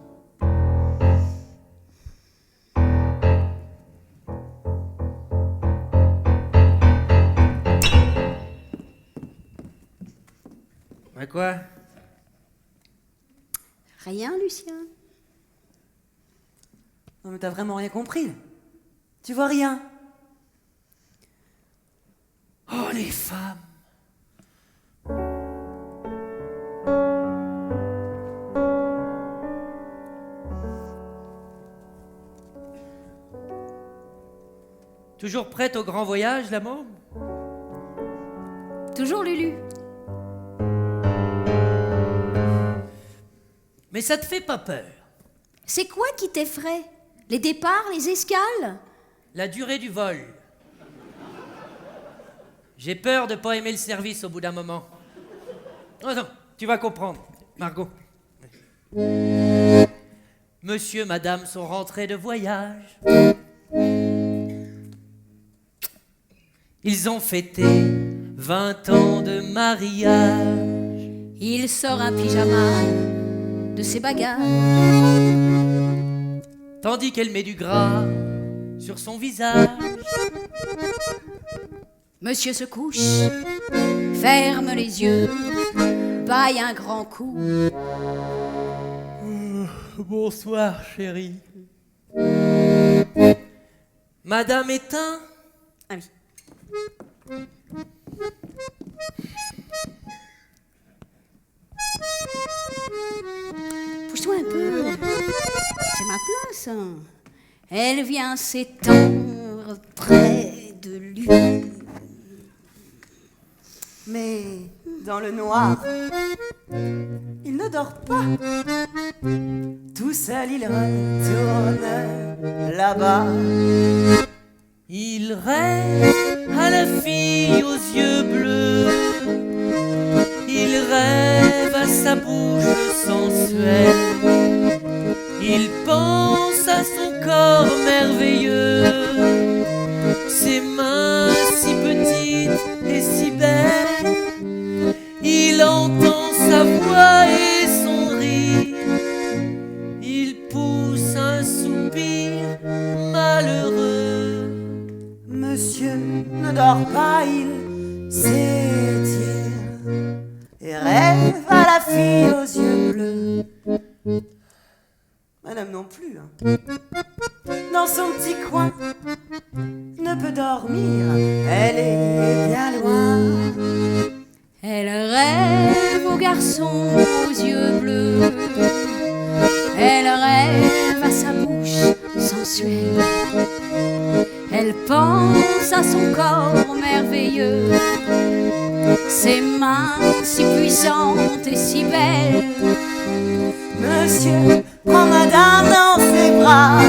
Mais quoi? Rien, Lucien. Non mais t'as vraiment rien compris. Tu vois rien. Oh, les femmes! Toujours prête au grand voyage, la môme? Toujours Lulu. Mais ça te fait pas peur? C'est quoi qui t'effraie? Les départs, les escales? La durée du vol. J'ai peur de pas aimer le service au bout d'un moment. Oh non, tu vas comprendre, Margot. Monsieur, madame sont rentrés de voyage. Ils ont fêté 20 ans de mariage. Il sort un pyjama de ses bagages. Tandis qu'elle met du gras sur son visage. Monsieur se couche, ferme les yeux, baille un grand coup. Bonsoir, chérie. Madame éteint. Ah oui. Pousse-toi un peu, c'est ma place. Elle vient s'étendre près de lui. Mais dans le noir, il ne dort pas. Tout seul, il retourne là-bas. Il rêve à la fille aux yeux bleus. Il rêve à sa bouche sensuelle. Il pense à son corps merveilleux. Ses mains si petites et si belles. Il entend sa voix et son rire. Il pousse un soupir malheureux. Monsieur ne dort pas, il s'étire et rêve à la fille aux yeux bleus. Madame non plus, hein. Dans son petit coin, ne peut dormir, elle est bien loin. Elle rêve au garçon aux yeux bleus. Elle rêve à sa bouche sensuelle. Elle pense à son corps merveilleux. Ses mains si puissantes et si belles. Monsieur prend madame dans ses bras.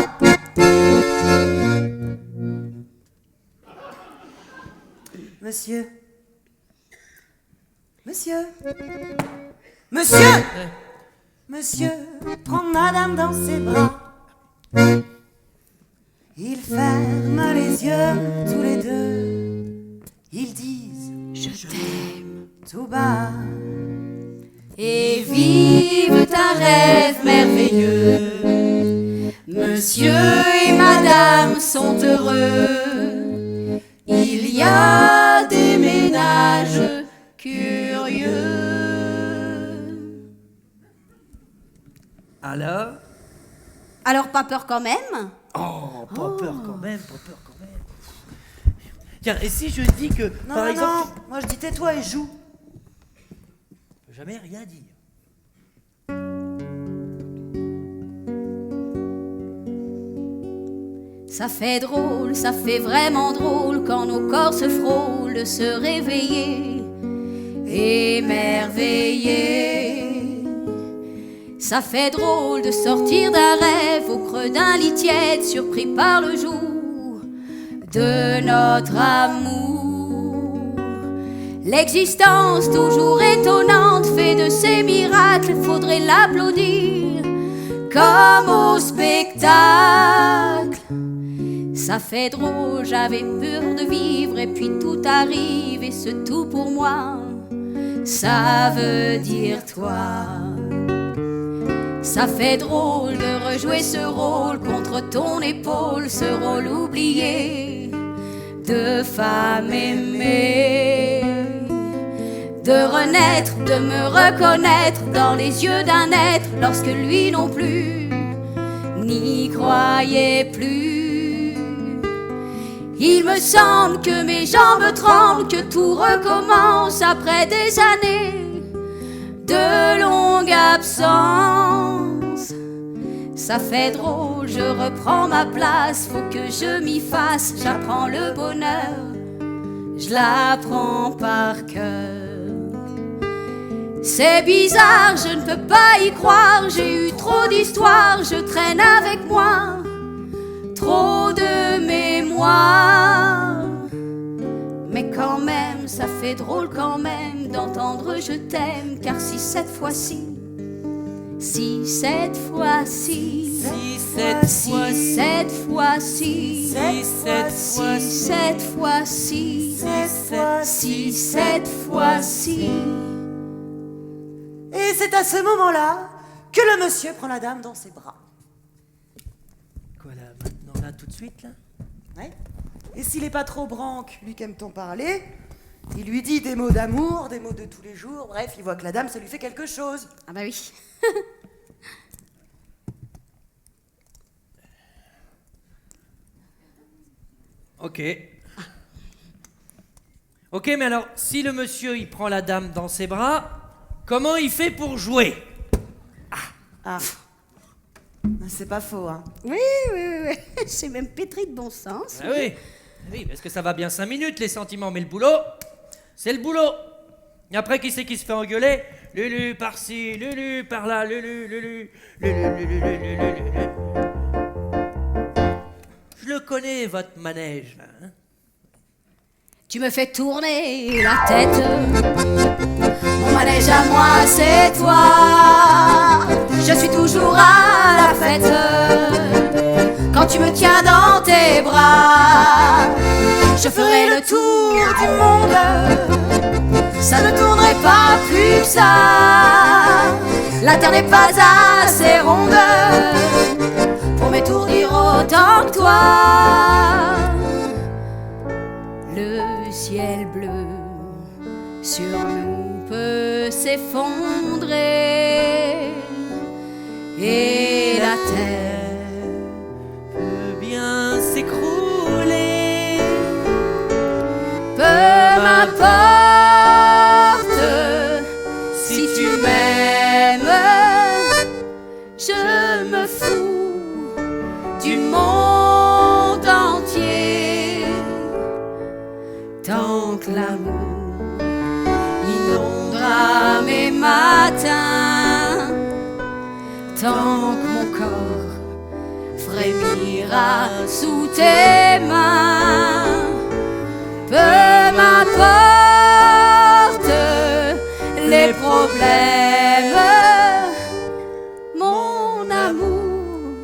Monsieur. Monsieur. Monsieur. Monsieur prend madame dans ses bras. Ils ferment les yeux tous les deux. Ils disent Je t'aime. tout bas. Et vive un rêve merveilleux. Monsieur et madame sont heureux. Il y a des ménages curieux. Alors pas peur quand même? Oh, pas peur quand même, pas peur quand même. Tiens, et si je dis que, Non, par non, exemple... non. Moi je dis tais-toi et joue. Tu peux jamais rien dire. Ça fait drôle, ça fait vraiment drôle quand nos corps se frôlent de se réveiller, émerveillés. Ça fait drôle de sortir d'un rêve au creux d'un lit tiède, surpris par le jour de notre amour. L'existence toujours étonnante fait de ces miracles, faudrait l'applaudir comme au spectacle. Ça fait drôle, j'avais peur de vivre et puis tout arrive et ce tout pour moi, ça veut dire toi. Ça fait drôle de rejouer ce rôle contre ton épaule, ce rôle oublié de femme aimée. De renaître, de me reconnaître dans les yeux d'un être lorsque lui non plus n'y croyait plus. Il me semble que mes jambes tremblent, que tout recommence après des années de longue absence. Ça fait drôle, je reprends ma place, faut que je m'y fasse, j'apprends le bonheur, je l'apprends par cœur. C'est bizarre, je ne peux pas y croire, j'ai eu trop d'histoires, je traîne avec moi trop de mémoire. Mais quand même, ça fait drôle quand même d'entendre je t'aime, car si cette fois-ci Si cette fois-ci, Si cette si fois-ci, cette fois-ci, si cette si fois-ci, cette fois-ci, si cette fois-ci. Et c'est à ce moment-là que le monsieur prend la dame dans ses bras. Quoi là, maintenant, là, tout de suite, là? Ouais. Et s'il est pas trop branque, lui qu'aime-t-on parler, il lui dit des mots d'amour, des mots de tous les jours, bref, il voit que la dame, ça lui fait quelque chose. Ah bah oui. Ok. Ok, mais alors, si le monsieur, il prend la dame dans ses bras, comment il fait pour jouer? Ah, c'est pas faux, hein. Oui, oui, oui, oui. C'est même pétri de bon sens. Ah oui. Oui, parce que ça va bien 5 minutes, les sentiments, mais le boulot, c'est le boulot. Et après, qui c'est qui se fait engueuler? Lulu par-ci, Lulu par-là, Lulu, Lulu, Lulu, Lulu, Lulu, Lulu. Je le connais, votre manège, là. Hein? Tu me fais tourner la tête. Mon manège à moi, c'est toi. Je suis toujours à la fête. Quand tu me tiens dans tes bras, je ferai le tour du monde. Ça ne tournerait pas plus que ça. La terre n'est pas assez ronde pour m'étourdir autant que toi. Le ciel bleu sur nous peut s'effondrer et la terre Peut bien s'écrouler. peu m'importe si tu m'aimes, je me fous du monde entier. Tant que l'amour inondera mes matins, tant que mon corps frémira sous tes mains, peu m'importe les problèmes, mon amour,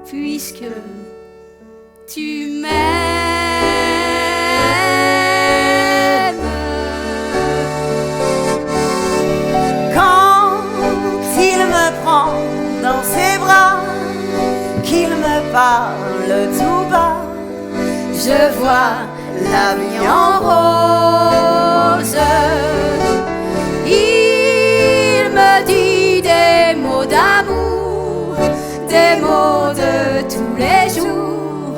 puisque tu m'aimes. Quand il me prend dans ses bras, qu'il me parle tout bas, je vois la vie en rose. Il me dit des mots d'amour, des mots de tous les jours,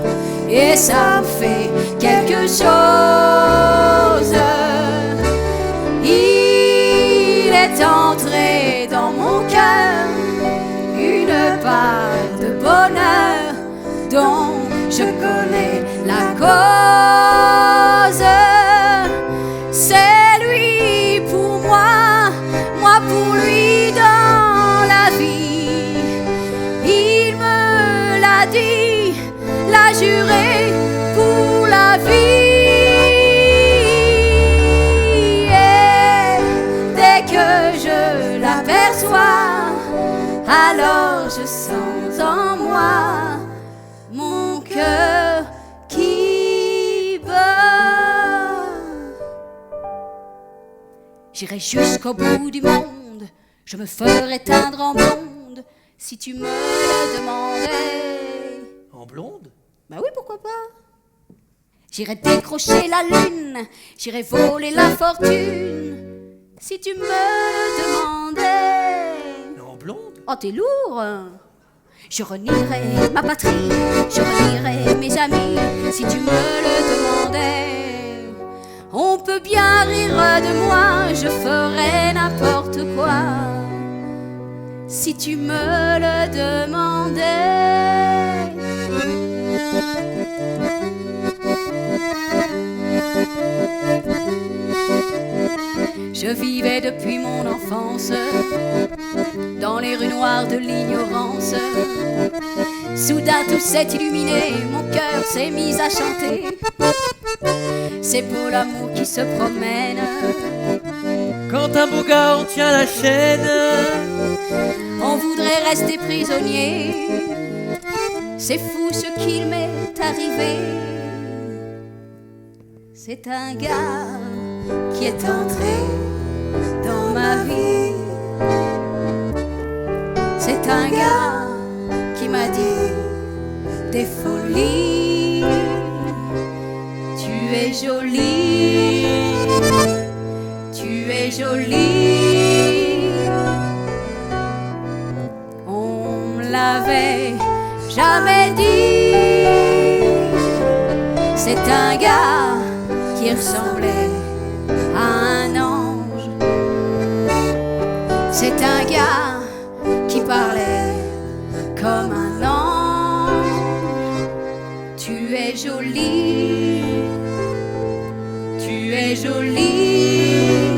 et ça me fait quelque chose. Il est entré dans mon cœur une part de bonheur dont je connais la cause. C'est lui pour moi, moi pour lui dans la vie. Il me l'a dit, l'a juré pour la vie. Et dès que je l'aperçois, alors je sens en moi mon cœur qui bat. J'irai jusqu'au bout du monde, je me ferai éteindre en blonde si tu me le demandais. En blonde? Bah oui, pourquoi pas. J'irai décrocher la lune, j'irai voler la fortune si tu me le demandais. En blonde? Oh, t'es lourd. Je renierai ma patrie, je renierai mes amis si tu me le demandais. On peut bien rire de moi, je ferai n'importe quoi si tu me le demandais. Je vivais depuis mon enfance dans les rues noires de l'ignorance. Soudain tout s'est illuminé, mon cœur s'est mis à chanter. C'est pour l'amour qui se promène. Quand un beau gars, on tient la chaîne. On voudrait rester prisonnier. C'est fou ce qu'il m'est arrivé. C'est un gars qui est entré dans ma vie. C'est un gars qui m'a dit des folies. Tu es jolie, tu es jolie. On me l'avait jamais dit. C'est un gars qui ressemblait à un ange. C'est un gars qui parlait comme un ange. Tu es jolie, tu es jolie.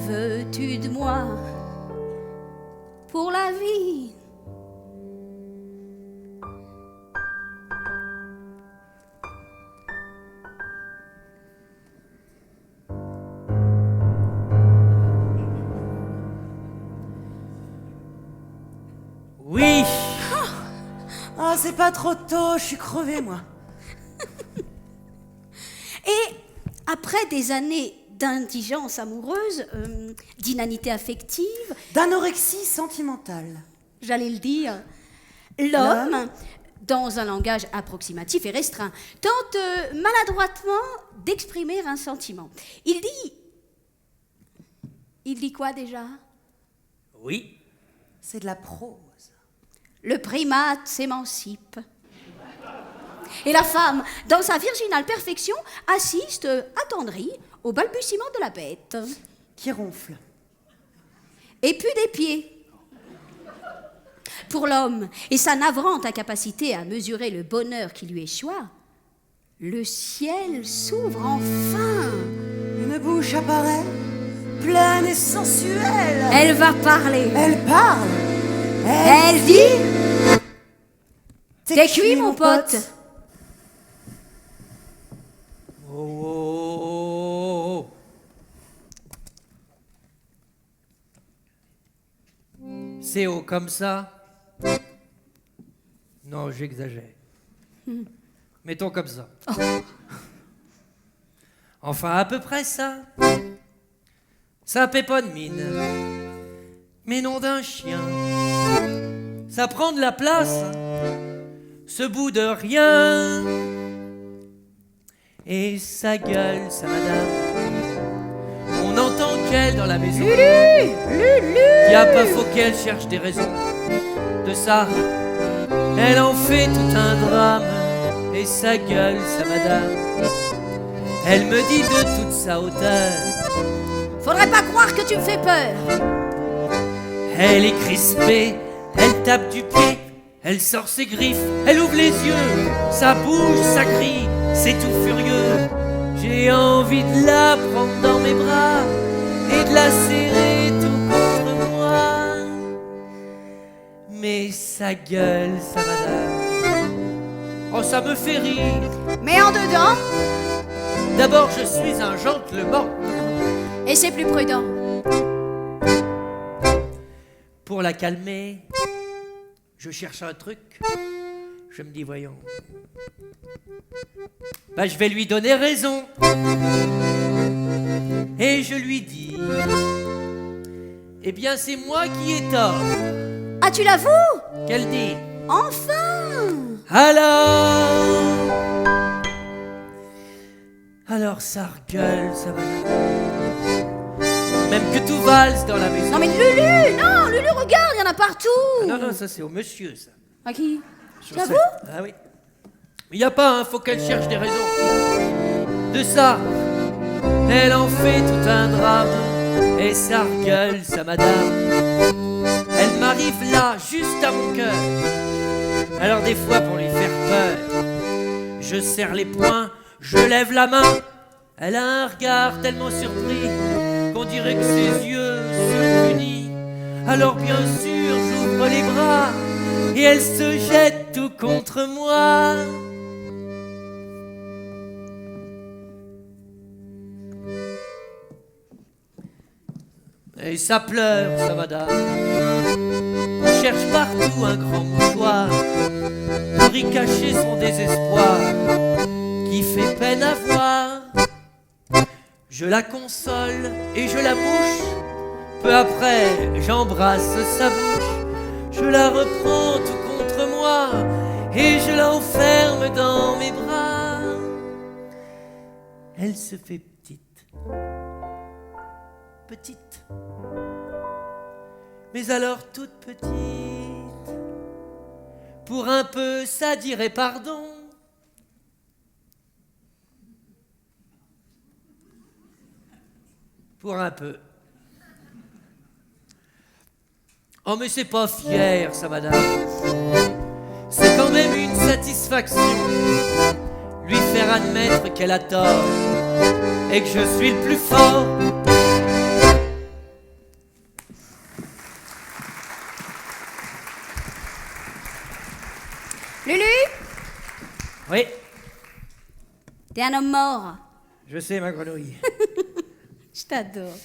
Veux-tu de moi pour la vie? Oui. Ah, c'est pas trop tôt, je suis crevée, moi. Et après des années d'indigence amoureuse, d'inanité affective, D'anorexie sentimentale. j'allais le dire, l'homme, dans un langage approximatif et restreint, tente maladroitement d'exprimer un sentiment. Il dit quoi déjà? Oui. C'est de la prose. Le primate s'émancipe. Et la femme, dans sa virginale perfection, assiste, attendrie, au balbutiement de la bête. Qui ronfle. Et puis des pieds. Pour l'homme et sa navrante incapacité à mesurer le bonheur qui lui échoit, le ciel s'ouvre enfin. Une bouche apparaît, pleine et sensuelle. Elle va parler. Elle parle. Elle dit: T'es cuit, mon pote. Oh, oh, oh, oh. C'est haut comme ça? Non, j'exagère. Mettons comme ça. Enfin, à peu près ça. Ça paie pas de mine. Mais nom d'un chien. Ça prend de la place. Ce bout de rien. Et sa gueule, sa madame. On entend qu'elle dans la maison. Y a pas faut qu'elle cherche des raisons. De ça, elle en fait tout un drame. Et sa gueule, sa madame. Elle me dit de toute sa hauteur. Faudrait pas croire que tu me fais peur. Elle est crispée, elle tape du pied, elle sort ses griffes, elle ouvre les yeux, ça bouge, ça crie, c'est tout furieux. J'ai envie de la prendre dans mes bras et de la serrer tout contre moi. Mais sa gueule, sa madame, oh ça me fait rire. Mais en dedans, D'abord je suis un gentleman. et c'est plus prudent. Pour la calmer, je cherche un truc. Je me dis, voyons. Bah, je vais lui donner raison. Et je lui dis, eh bien, c'est moi qui ai tort. Ah, tu l'avoues? Qu'elle dit, Enfin! alors ça regueule, ça va. Même que tout valse dans la maison. Non mais Lulu! Non, Lulu, regarde, il y en a partout! Ah, non, non, ça c'est au monsieur, ça. À qui? Je J'avoue? sais. Ah oui. Il n'y a pas, hein, faut qu'elle cherche des raisons. De ça, elle en fait tout un drame. Et ça regueule, sa madame. Elle m'arrive là, juste à mon cœur. Alors des fois, pour lui faire peur, je serre les poings, je lève la main. Elle a un regard tellement surpris qu'on dirait que ses yeux se punissent. Alors bien sûr, j'ouvre les bras et elle se jette tout contre moi. Et ça pleure, ça madame. On cherche partout un grand mouchoir pour y cacher son désespoir qui fait peine à voir. Je la console et je la mouche. Peu après, j'embrasse sa bouche. Je la reprends tout contre moi et je l'enferme dans mes bras. Elle se fait petite, petite, mais alors toute petite. Pour un peu, ça dirait pardon. Pour un peu. Oh mais c'est pas fier ça madame. C'est quand même une satisfaction lui faire admettre qu'elle a tort et que je suis le plus fort. Lulu, Oui, t'es un homme mort. je sais ma grenouille. Je t'adore.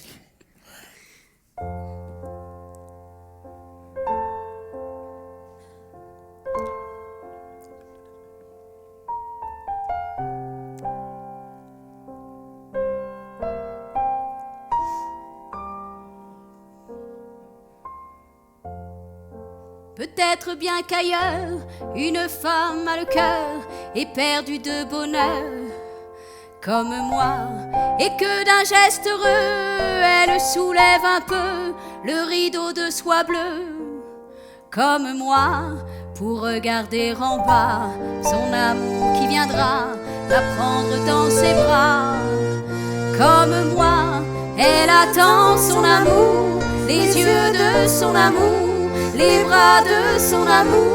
Peut-être bien qu'ailleurs, une femme a le cœur éperdu de bonheur, comme moi, et que d'un geste heureux, elle soulève un peu le rideau de soie bleue, comme moi, pour regarder en bas son amour qui viendra la prendre dans ses bras. Comme moi, elle attend son amour, les yeux de son amour, les bras de son amour.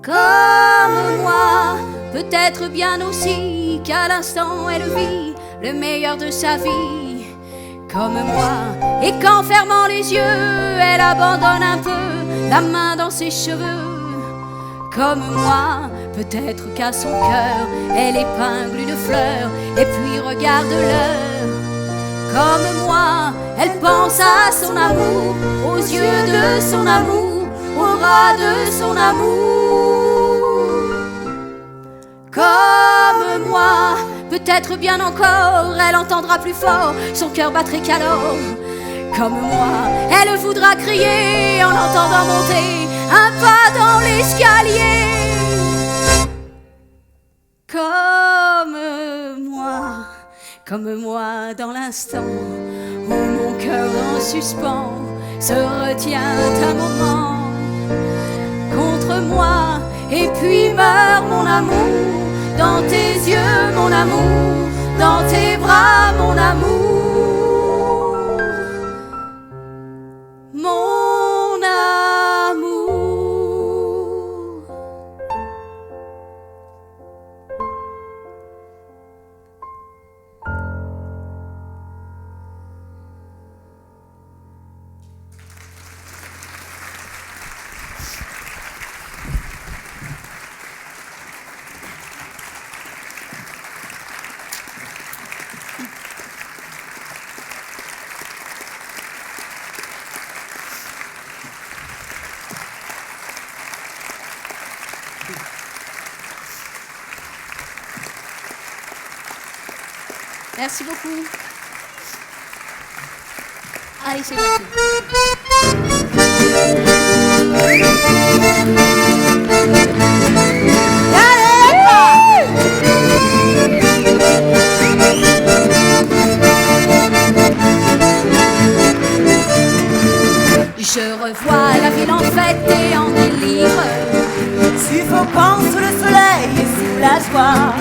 Comme moi, peut-être bien aussi qu'à l'instant elle vit le meilleur de sa vie. Comme moi, et qu'en fermant les yeux, elle abandonne un peu la main dans ses cheveux. Comme moi, peut-être qu'à son cœur, elle épingle une fleur et puis regarde l'heure. Comme moi, elle pense à son amour, aux yeux de son amour, aux bras de son amour. Comme moi, peut-être bien encore, elle entendra plus fort son cœur battre qu'alors. Comme moi, elle voudra crier en entendant monter un pas dans l'escalier. Comme moi dans l'instant où mon cœur en suspens se retient un moment contre moi, et puis meurt mon amour dans tes yeux, mon amour, dans tes bras, mon amour, mon amour. Merci beaucoup. Allez, c'est parti. Je revois la ville en fête et en délire, suffocant sous le soleil et sous la joie.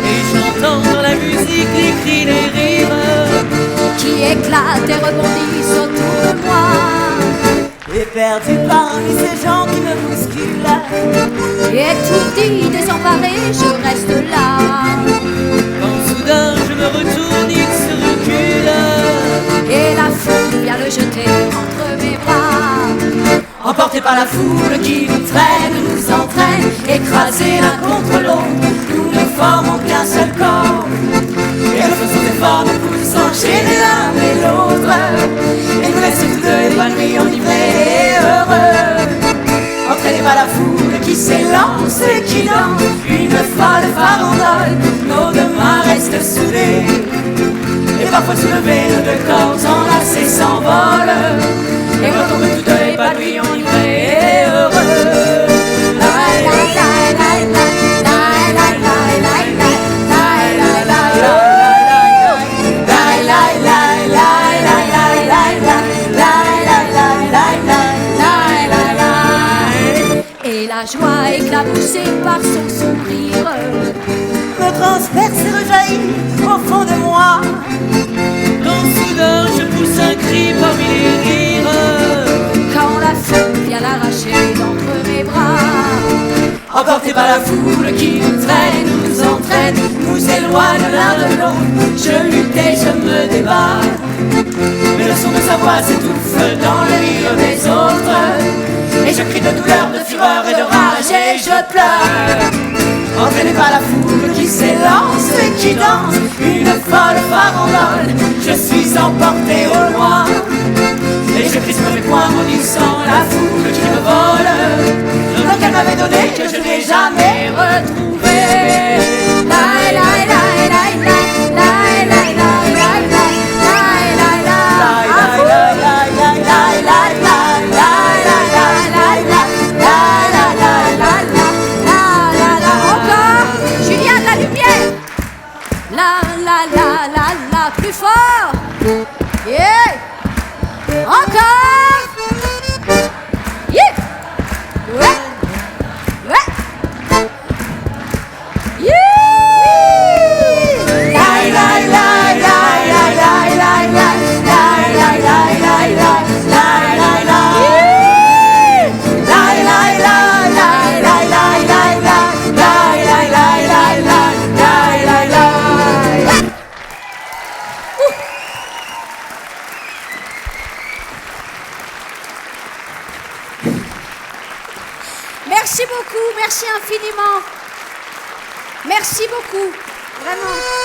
Et j'entends dans la musique les cris, les rires qui éclatent et rebondissent autour de moi. Et perdu parmi ces gens qui me bousculent, Et étourdi, désemparé, je reste là. quand soudain je me retourne, il se recule. Et la foule vient le jeter entre mes bras. emportés par la foule qui nous traîne, nous entraîne, écrasés l'un contre l'autre, nous ne formons qu'un seul corps. Et nous faisons des formes pour nous enchaîner parfois soulever nos deux corps enlacés s'envolent. Et quand on veut tout épanoui, enivré et heureux. Et la joie éclaboussée par son sourire Me transperce et rejaillit au fond de moi. Quand soudain je pousse un cri parmi les rires. quand la foule vient l'arracher d'entre mes bras. Emporté par la foule qui nous traîne, nous entraîne, nous éloigne l'un de l'autre. Je lutte et je me débat, mais le son de sa voix s'étouffe dans le rire des autres. Et je crie de douleur, de fureur et de rage et je pleure. Entraîné par la foule qui s'élance et qui danse une folle farandole, je suis emporté au loin. Et je crispe mes poings maudissant la foule qui me vole le qu'elle m'avait donné, que je n'ai jamais retrouvé. Plus fort! Yeah! Encore! Yeah! Ouais! Ouais! Yeah! La la la la la la la la la la la la la la la la. La la la la la la la la la la la la la. Merci beaucoup, merci infiniment. Merci beaucoup, vraiment.